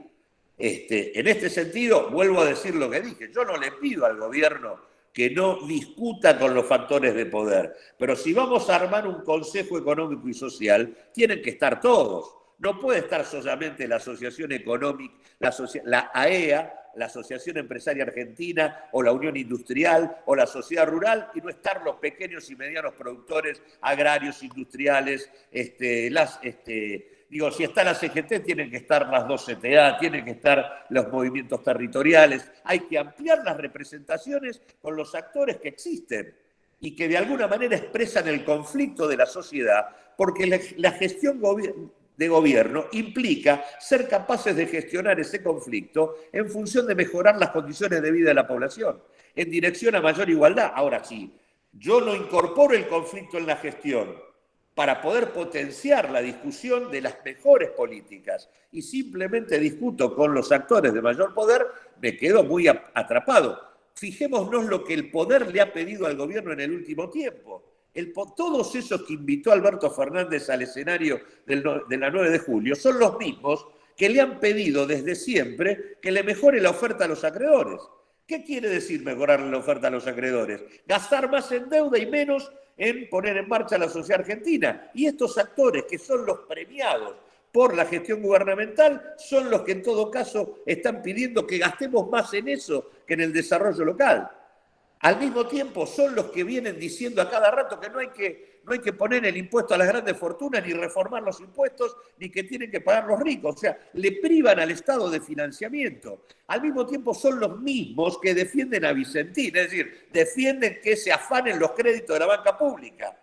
En este sentido, vuelvo a decir lo que dije, yo no le pido al gobierno que no discuta con los factores de poder, pero si vamos a armar un Consejo Económico y Social, tienen que estar todos. No puede estar solamente la Asociación Económica, la AEA, la Asociación Empresaria Argentina, o la Unión Industrial, o la Sociedad Rural, y no estar los pequeños y medianos productores agrarios, industriales, si está la CGT, tienen que estar las dos CTA, tienen que estar los movimientos territoriales. Hay que ampliar las representaciones con los actores que existen y que de alguna manera expresan el conflicto de la sociedad, porque la gestión de gobierno implica ser capaces de gestionar ese conflicto en función de mejorar las condiciones de vida de la población, en dirección a mayor igualdad. Ahora sí, yo no incorporo el conflicto en la gestión para poder potenciar la discusión de las mejores políticas y simplemente discuto con los actores de mayor poder, me quedo muy atrapado. Fijémonos lo que el poder le ha pedido al gobierno en el último tiempo. Todos esos que invitó Alberto Fernández al escenario de la 9 de julio son los mismos que le han pedido desde siempre que le mejore la oferta a los acreedores. ¿Qué quiere decir mejorar la oferta a los acreedores? Gastar más en deuda y menos en poner en marcha la sociedad argentina. Y estos actores, que son los premiados por la gestión gubernamental, son los que en todo caso están pidiendo que gastemos más en eso que en el desarrollo local. Al mismo tiempo son los que vienen diciendo a cada rato que no hay que poner el impuesto a las grandes fortunas, ni reformar los impuestos, ni que tienen que pagar los ricos. O sea, le privan al Estado de financiamiento. Al mismo tiempo son los mismos que defienden a Vicentín, es decir, defienden que se afanen los créditos de la banca pública.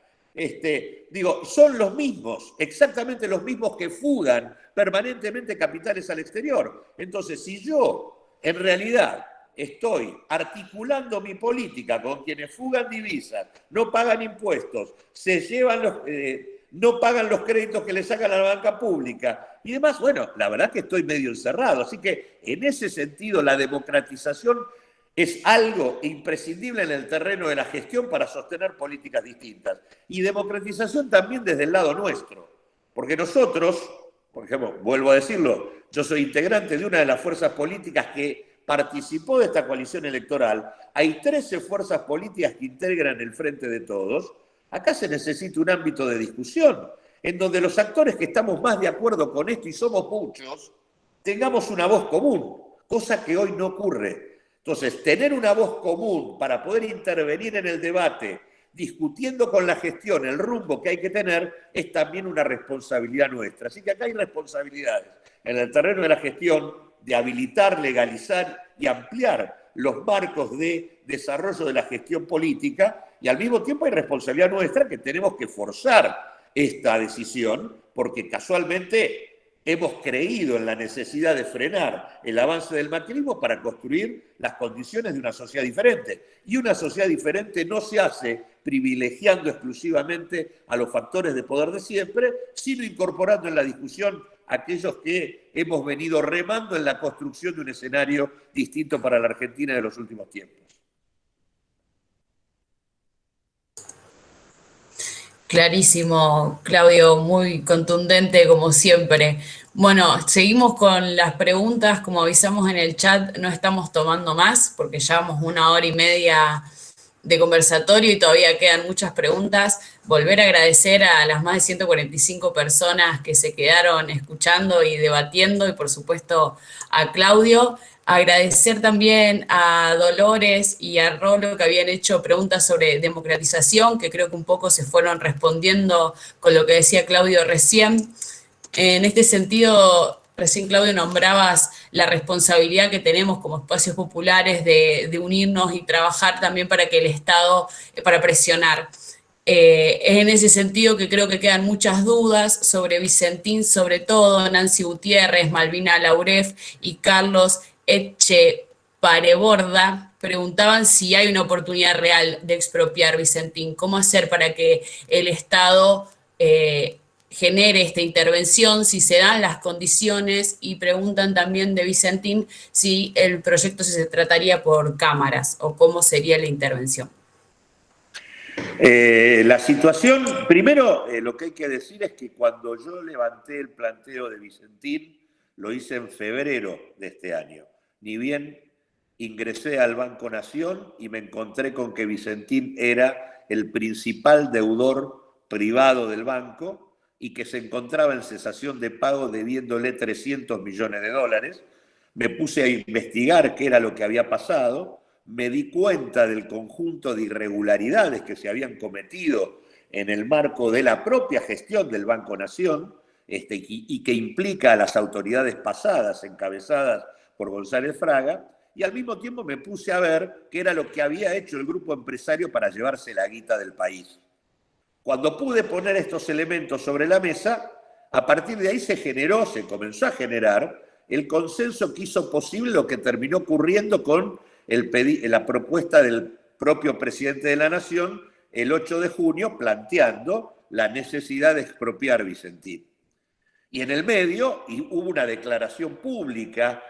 Son los mismos, exactamente los mismos que fugan permanentemente capitales al exterior. Entonces, si yo, en realidad, estoy articulando mi política con quienes fugan divisas, no pagan impuestos, no pagan los créditos que le sacan a la banca pública y demás, bueno, la verdad que estoy medio encerrado. Así que en ese sentido la democratización es algo imprescindible en el terreno de la gestión para sostener políticas distintas. Y democratización también desde el lado nuestro, porque nosotros, por ejemplo, vuelvo a decirlo, yo soy integrante de una de las fuerzas políticas que participó de esta coalición electoral. Hay 13 fuerzas políticas que integran el Frente de Todos. Acá se necesita un ámbito de discusión, en donde los actores que estamos más de acuerdo con esto, y somos muchos, tengamos una voz común, cosa que hoy no ocurre. Entonces, tener una voz común para poder intervenir en el debate, discutiendo con la gestión el rumbo que hay que tener, es también una responsabilidad nuestra. Así que acá hay responsabilidades en el terreno de la gestión, de habilitar, legalizar y ampliar los marcos de desarrollo de la gestión política, y al mismo tiempo hay responsabilidad nuestra que tenemos que forzar esta decisión, porque casualmente hemos creído en la necesidad de frenar el avance del macrismo para construir las condiciones de una sociedad diferente. Y una sociedad diferente no se hace privilegiando exclusivamente a los factores de poder de siempre, sino incorporando en la discusión aquellos que hemos venido remando en la construcción de un escenario distinto para la Argentina de los últimos tiempos. Clarísimo, Claudio, muy contundente como siempre. Bueno, seguimos con las preguntas, como avisamos en el chat, no estamos tomando más porque llevamos 1 hora y media de conversatorio y todavía quedan muchas preguntas. Volver a agradecer a las más de 145 personas que se quedaron escuchando y debatiendo, y por supuesto a Claudio. Agradecer también a Dolores y a Rolo, que habían hecho preguntas sobre democratización, que creo que un poco se fueron respondiendo con lo que decía Claudio recién. En este sentido, recién, Claudio, nombrabas la responsabilidad que tenemos como espacios populares de unirnos y trabajar también para que el Estado, para presionar. Es en ese sentido que creo que quedan muchas dudas sobre Vicentín, sobre todo Nancy Gutiérrez, Malvina Lauref y Carlos Echepareborda preguntaban si hay una oportunidad real de expropiar Vicentín. ¿Cómo hacer para que el Estado genere esta intervención, si se dan las condiciones? Y preguntan también de Vicentín si el proyecto se trataría por cámaras o cómo sería la intervención. La situación, primero lo que hay que decir es que cuando yo levanté el planteo de Vicentín, lo hice en febrero de este año. Ni bien ingresé al Banco Nación y me encontré con que Vicentín era el principal deudor privado del banco y que se encontraba en cesación de pago debiéndole 300 millones de dólares. Me puse a investigar qué era lo que había pasado. Me di cuenta del conjunto de irregularidades que se habían cometido en el marco de la propia gestión del Banco Nación, y que implica a las autoridades pasadas, encabezadas por González Fraga, y al mismo tiempo me puse a ver qué era lo que había hecho el grupo empresario para llevarse la guita del país. Cuando pude poner estos elementos sobre la mesa, a partir de ahí se comenzó a generar el consenso que hizo posible lo que terminó ocurriendo con la propuesta del propio presidente de la Nación el 8 de junio planteando la necesidad de expropiar Vicentín. Y en el medio hubo una declaración pública,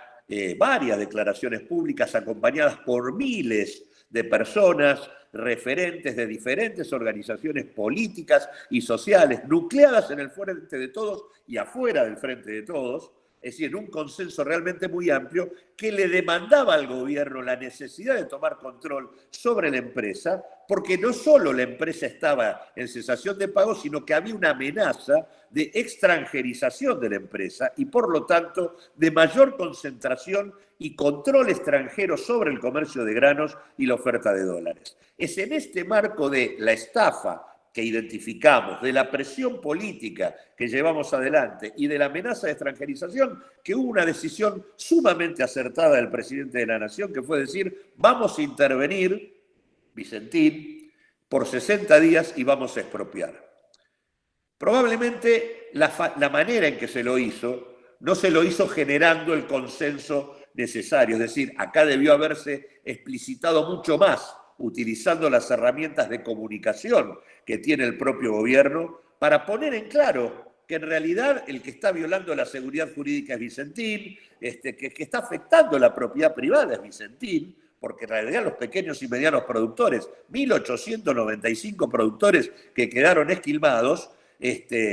varias declaraciones públicas acompañadas por miles de personas referentes de diferentes organizaciones políticas y sociales nucleadas en el Frente de Todos y afuera del Frente de Todos, es decir, en un consenso realmente muy amplio, que le demandaba al gobierno la necesidad de tomar control sobre la empresa, porque no solo la empresa estaba en cesación de pago, sino que había una amenaza de extranjerización de la empresa y, por lo tanto, de mayor concentración y control extranjero sobre el comercio de granos y la oferta de dólares. Es en este marco de la estafa que identificamos, de la presión política que llevamos adelante y de la amenaza de extranjerización, que hubo una decisión sumamente acertada del presidente de la Nación, que fue decir, vamos a intervenir, Vicentín, por 60 días y vamos a expropiar. Probablemente la manera en que se lo hizo, no se lo hizo generando el consenso necesario, es decir, acá debió haberse explicitado mucho más, utilizando las herramientas de comunicación que tiene el propio gobierno, para poner en claro que en realidad el que está violando la seguridad jurídica es Vicentín, que está afectando la propiedad privada es Vicentín, porque en realidad los pequeños y medianos productores, 1.895 productores que quedaron esquilmados,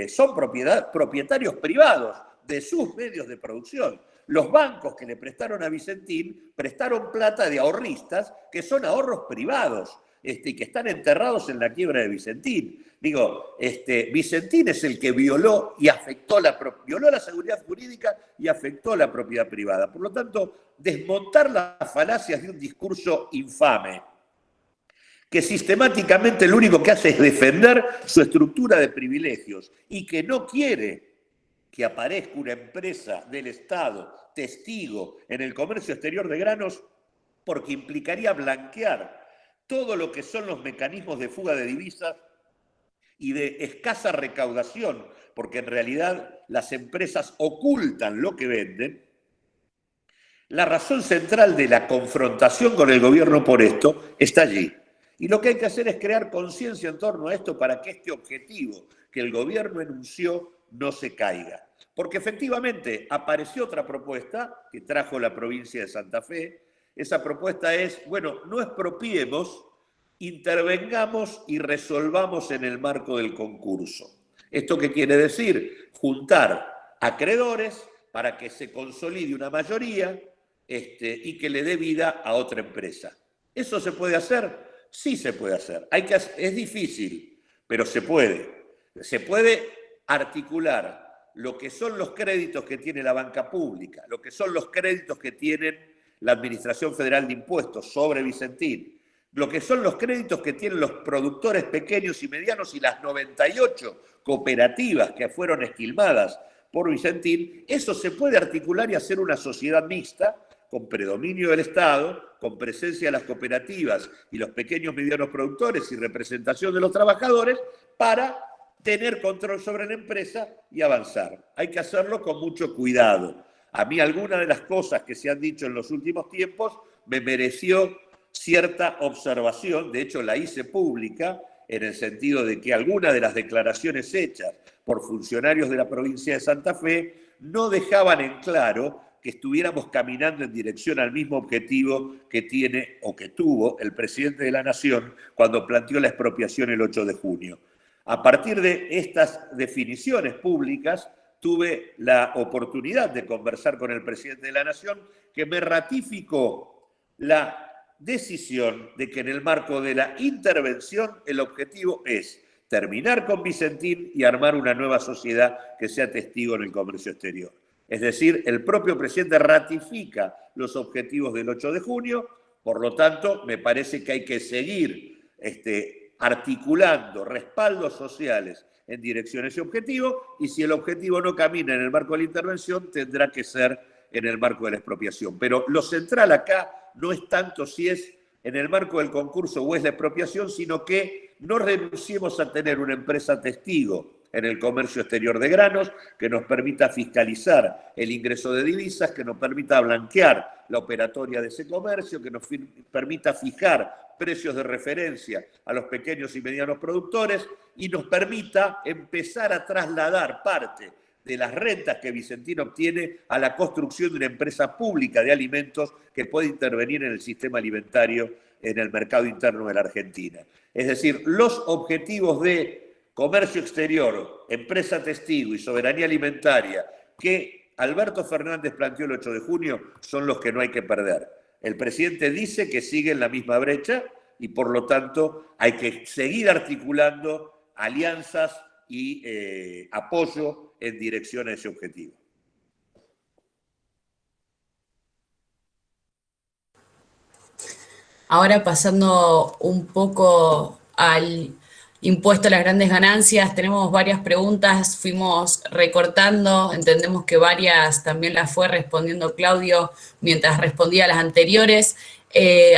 son propietarios privados de sus medios de producción. Los bancos que le prestaron a Vicentín prestaron plata de ahorristas que son ahorros privados y que están enterrados en la quiebra de Vicentín. Digo, Vicentín es el que violó y afectó violó la seguridad jurídica y afectó la propiedad privada. Por lo tanto, desmontar las falacias de un discurso infame que sistemáticamente lo único que hace es defender su estructura de privilegios y que no quiere que aparezca una empresa del Estado testigo en el comercio exterior de granos, porque implicaría blanquear todo lo que son los mecanismos de fuga de divisas y de escasa recaudación, porque en realidad las empresas ocultan lo que venden. La razón central de la confrontación con el gobierno por esto está allí. Y lo que hay que hacer es crear conciencia en torno a esto para que este objetivo que el gobierno enunció no se caiga. Porque efectivamente apareció otra propuesta que trajo la provincia de Santa Fe. Esa propuesta es, bueno, no expropiemos, intervengamos y resolvamos en el marco del concurso. ¿Esto qué quiere decir? Juntar acreedores para que se consolide una mayoría y que le dé vida a otra empresa. ¿Eso se puede hacer? Sí se puede hacer. Es difícil, pero se puede. Se puede articular lo que son los créditos que tiene la banca pública, lo que son los créditos que tiene la Administración Federal de Impuestos sobre Vicentín, lo que son los créditos que tienen los productores pequeños y medianos y las 98 cooperativas que fueron esquilmadas por Vicentín. Eso se puede articular y hacer una sociedad mixta con predominio del Estado, con presencia de las cooperativas y los pequeños y medianos productores y representación de los trabajadores para tener control sobre la empresa y avanzar. Hay que hacerlo con mucho cuidado. A mí algunas de las cosas que se han dicho en los últimos tiempos me mereció cierta observación, de hecho la hice pública, en el sentido de que algunas de las declaraciones hechas por funcionarios de la provincia de Santa Fe no dejaban en claro que estuviéramos caminando en dirección al mismo objetivo que tiene o que tuvo el presidente de la Nación cuando planteó la expropiación el 8 de junio. A partir de estas definiciones públicas, tuve la oportunidad de conversar con el presidente de la Nación, que me ratificó la decisión de que en el marco de la intervención el objetivo es terminar con Vicentín y armar una nueva sociedad que sea testigo en el comercio exterior. Es decir, el propio presidente ratifica los objetivos del 8 de junio, por lo tanto, me parece que hay que seguir articulando respaldos sociales en dirección a ese objetivo, y si el objetivo no camina en el marco de la intervención, tendrá que ser en el marco de la expropiación. Pero lo central acá no es tanto si es en el marco del concurso o es la expropiación, sino que no renunciemos a tener una empresa testigo en el comercio exterior de granos, que nos permita fiscalizar el ingreso de divisas, que nos permita blanquear la operatoria de ese comercio, que nos permita fijar precios de referencia a los pequeños y medianos productores y nos permita empezar a trasladar parte de las rentas que Vicentín obtiene a la construcción de una empresa pública de alimentos que puede intervenir en el sistema alimentario en el mercado interno de la Argentina. Es decir, los objetivos de comercio exterior, empresa testigo y soberanía alimentaria que Alberto Fernández planteó el 8 de junio son los que no hay que perder. El presidente dice que sigue en la misma brecha y por lo tanto hay que seguir articulando alianzas y apoyo en dirección a ese objetivo. Ahora pasando un poco al impuesto a las grandes ganancias, tenemos varias preguntas, fuimos recortando, entendemos que varias también las fue respondiendo Claudio mientras respondía a las anteriores.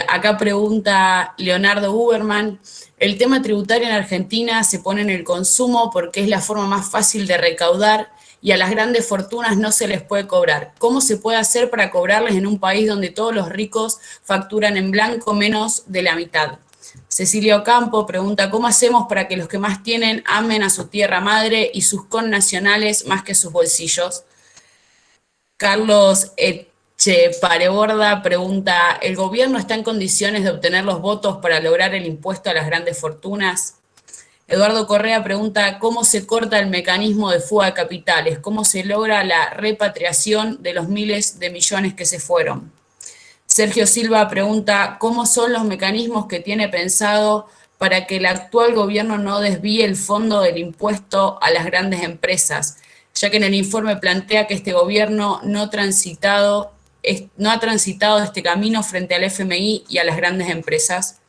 Acá pregunta Leonardo Huberman, el tema tributario en Argentina se pone en el consumo porque es la forma más fácil de recaudar y a las grandes fortunas no se les puede cobrar. ¿Cómo se puede hacer para cobrarles en un país donde todos los ricos facturan en blanco menos de la mitad? Cecilia Ocampo pregunta, ¿cómo hacemos para que los que más tienen amen a su tierra madre y sus connacionales más que sus bolsillos? Carlos Echepareborda pregunta, ¿el gobierno está en condiciones de obtener los votos para lograr el impuesto a las grandes fortunas? Eduardo Correa pregunta, ¿cómo se corta el mecanismo de fuga de capitales? ¿Cómo se logra la repatriación de los miles de millones que se fueron? Sergio Silva pregunta, ¿cómo son los mecanismos que tiene pensado para que el actual gobierno no desvíe el fondo del impuesto a las grandes empresas? Ya que en el informe plantea que este gobierno no ha transitado este camino frente al FMI y a las grandes empresas.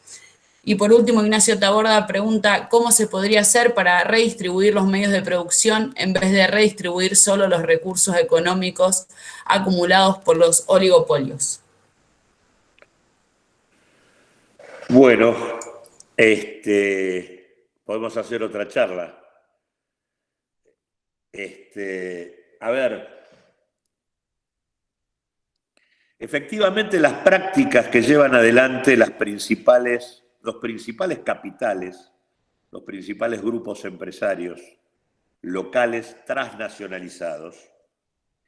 Y por último, Ignacio Taborda pregunta, ¿cómo se podría hacer para redistribuir los medios de producción en vez de redistribuir solo los recursos económicos acumulados por los oligopolios? Bueno, podemos hacer otra charla. A ver, efectivamente las prácticas que llevan adelante los principales capitales, los principales grupos empresarios locales transnacionalizados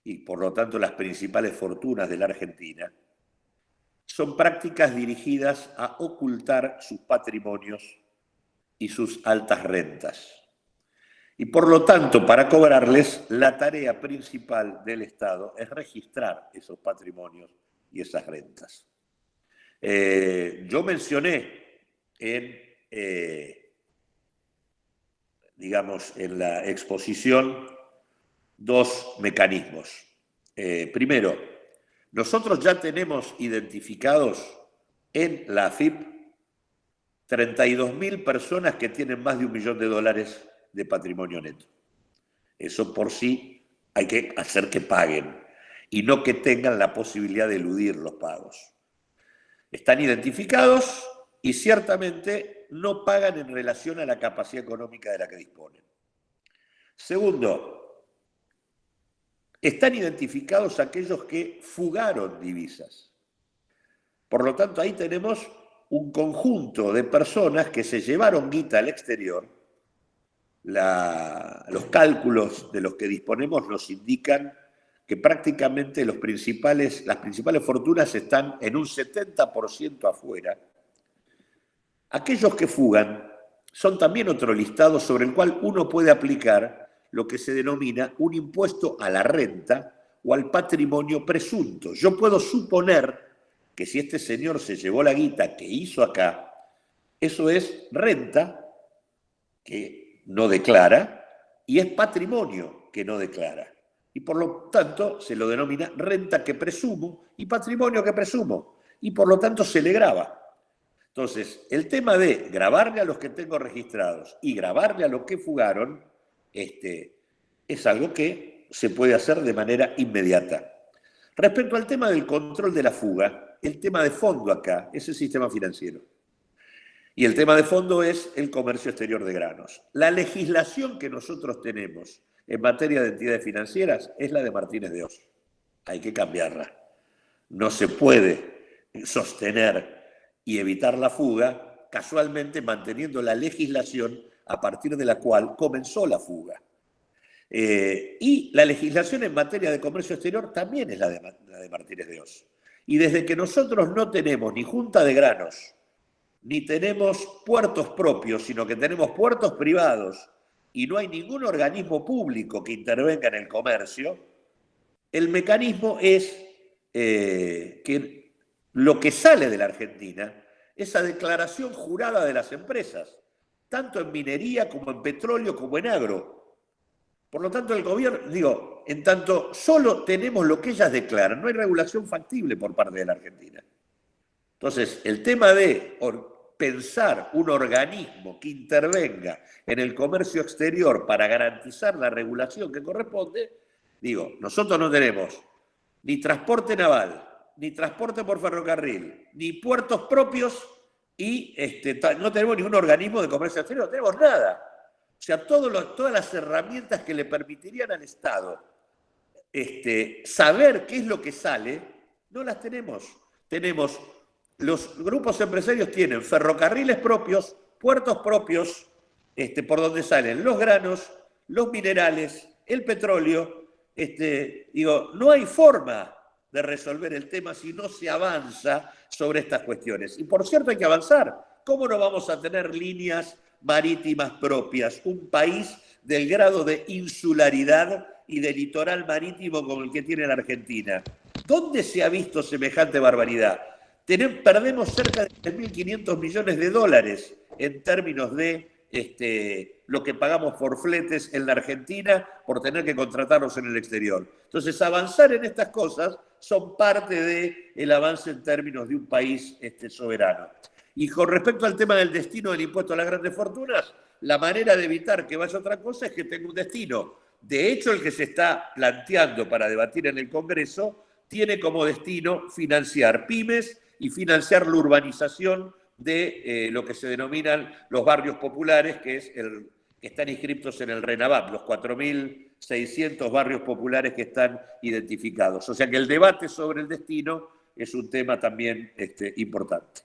y por lo tanto las principales fortunas de la Argentina, son prácticas dirigidas a ocultar sus patrimonios y sus altas rentas. Y por lo tanto, para cobrarles, la tarea principal del Estado es registrar esos patrimonios y esas rentas. Yo mencioné en la exposición dos mecanismos. Primero, nosotros ya tenemos identificados en la AFIP 32.000 personas que tienen más de $1 millón de patrimonio neto. Eso por sí hay que hacer que paguen y no que tengan la posibilidad de eludir los pagos. Están identificados y ciertamente no pagan en relación a la capacidad económica de la que disponen. Segundo, están identificados aquellos que fugaron divisas. Por lo tanto, ahí tenemos un conjunto de personas que se llevaron guita al exterior. Los cálculos de los que disponemos nos indican que prácticamente las principales fortunas están en un 70% afuera. Aquellos que fugan son también otro listado sobre el cual uno puede aplicar lo que se denomina un impuesto a la renta o al patrimonio presunto. Yo puedo suponer que si este señor se llevó la guita que hizo acá, eso es renta que no declara y es patrimonio que no declara. Y por lo tanto se lo denomina renta que presumo y patrimonio que presumo. Y por lo tanto se le grava. Entonces, el tema de grabarle a los que tengo registrados y grabarle a los que fugaron, es algo que se puede hacer de manera inmediata. Respecto al tema del control de la fuga, el tema de fondo acá es el sistema financiero. Y el tema de fondo es el comercio exterior de granos. La legislación que nosotros tenemos en materia de entidades financieras es la de Martínez de Oz. Hay que cambiarla. No se puede sostener y evitar la fuga casualmente manteniendo la legislación a partir de la cual comenzó la fuga. Y la legislación en materia de comercio exterior también es la de Martínez de Oz. Y desde que nosotros no tenemos ni junta de granos, ni tenemos puertos propios, sino que tenemos puertos privados y no hay ningún organismo público que intervenga en el comercio, el mecanismo es que lo que sale de la Argentina, esa declaración jurada de las empresas, tanto en minería como en petróleo como en agro. Por lo tanto, el gobierno, digo, en tanto solo tenemos lo que ellas declaran, no hay regulación factible por parte de la Argentina. Entonces, el tema de pensar un organismo que intervenga en el comercio exterior para garantizar la regulación que corresponde, digo, nosotros no tenemos ni transporte naval, ni transporte por ferrocarril, ni puertos propios y no tenemos ningún organismo de comercio exterior, no tenemos nada. O sea, todas las herramientas que le permitirían al Estado saber qué es lo que sale, no las tenemos. Los grupos empresarios tienen ferrocarriles propios, puertos propios, por donde salen los granos, los minerales, el petróleo. Digo, no hay forma de resolver el tema si no se avanza sobre estas cuestiones. Y por cierto, hay que avanzar. ¿Cómo no vamos a tener líneas marítimas propias? Un país del grado de insularidad y de litoral marítimo como el que tiene la Argentina. ¿Dónde se ha visto semejante barbaridad? Perdemos cerca de 3.500 millones de dólares en términos de lo que pagamos por fletes en la Argentina por tener que contratarlos en el exterior. Entonces, avanzar en estas cosas son parte del avance en términos de un país soberano. Y con respecto al tema del destino del impuesto a las grandes fortunas, la manera de evitar que vaya otra cosa es que tenga un destino. De hecho, el que se está planteando para debatir en el Congreso tiene como destino financiar pymes y financiar la urbanización de lo que se denominan los barrios populares, que están inscritos en el RENAVAP, los 4.600 barrios populares que están identificados. O sea que el debate sobre el destino es un tema también importante.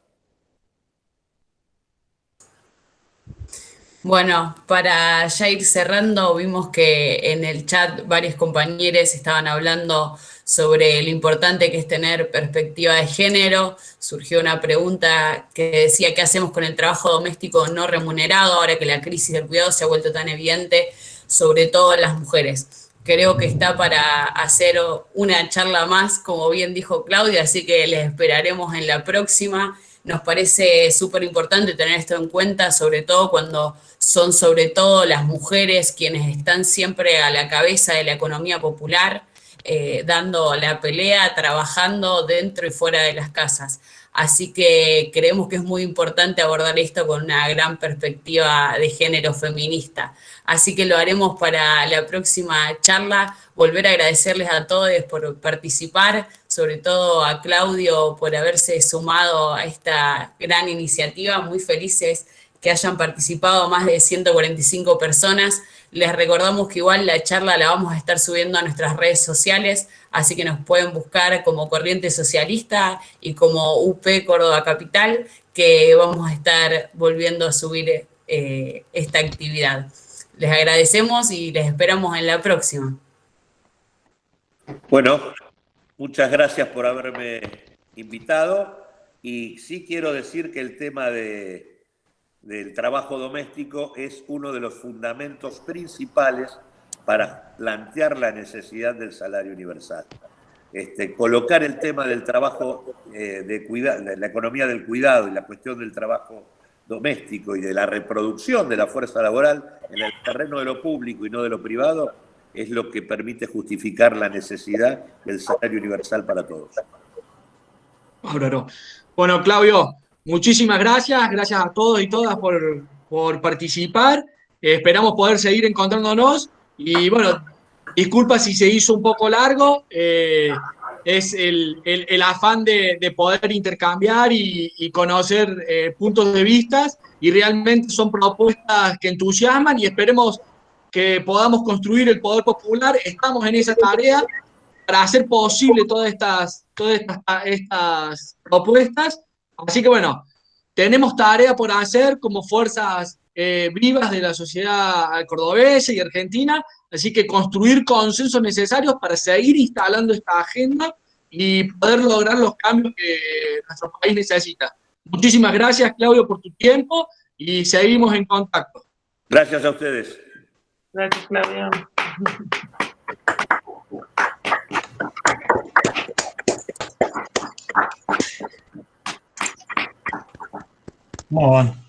Bueno, para ya ir cerrando, vimos que en el chat varios compañeros estaban hablando sobre lo importante que es tener perspectiva de género. Surgió una pregunta que decía qué hacemos con el trabajo doméstico no remunerado ahora que la crisis del cuidado se ha vuelto tan evidente, sobre todo en las mujeres. Creo que está para hacer una charla más, como bien dijo Claudia, así que les esperaremos en la próxima. Nos parece súper importante tener esto en cuenta, sobre todo cuando son sobre todo las mujeres quienes están siempre a la cabeza de la economía popular, dando la pelea, trabajando dentro y fuera de las casas. Así que creemos que es muy importante abordar esto con una gran perspectiva de género feminista. Así que lo haremos para la próxima charla. Volver a agradecerles a todos por participar, sobre todo a Claudio por haberse sumado a esta gran iniciativa. Muy felices que hayan participado más de 145 personas. Les recordamos que igual la charla la vamos a estar subiendo a nuestras redes sociales, así que nos pueden buscar como Corriente Socialista y como UP Córdoba Capital, que vamos a estar volviendo a subir esta actividad. Les agradecemos y les esperamos en la próxima. Bueno, muchas gracias por haberme invitado y sí quiero decir que el tema del trabajo doméstico es uno de los fundamentos principales para plantear la necesidad del salario universal. Colocar el tema del trabajo de la economía del cuidado y la cuestión del trabajo doméstico y de la reproducción de la fuerza laboral en el terreno de lo público y no de lo privado es lo que permite justificar la necesidad del salario universal para todos. Bueno, Claudio, muchísimas gracias. Gracias a todos y todas por participar. Esperamos poder seguir encontrándonos. Y bueno, disculpa si se hizo un poco largo. Es el afán de poder intercambiar y conocer puntos de vista. Y realmente son propuestas que entusiasman y esperemos que podamos construir el poder popular. Estamos en esa tarea para hacer posible todas estas propuestas. Así que bueno, tenemos tarea por hacer como fuerzas vivas de la sociedad cordobesa y argentina, así que construir consensos necesarios para seguir instalando esta agenda y poder lograr los cambios que nuestro país necesita. Muchísimas gracias, Claudio, por tu tiempo y seguimos en contacto. Gracias a ustedes. Gracias, Claudio. ¿Cómo van?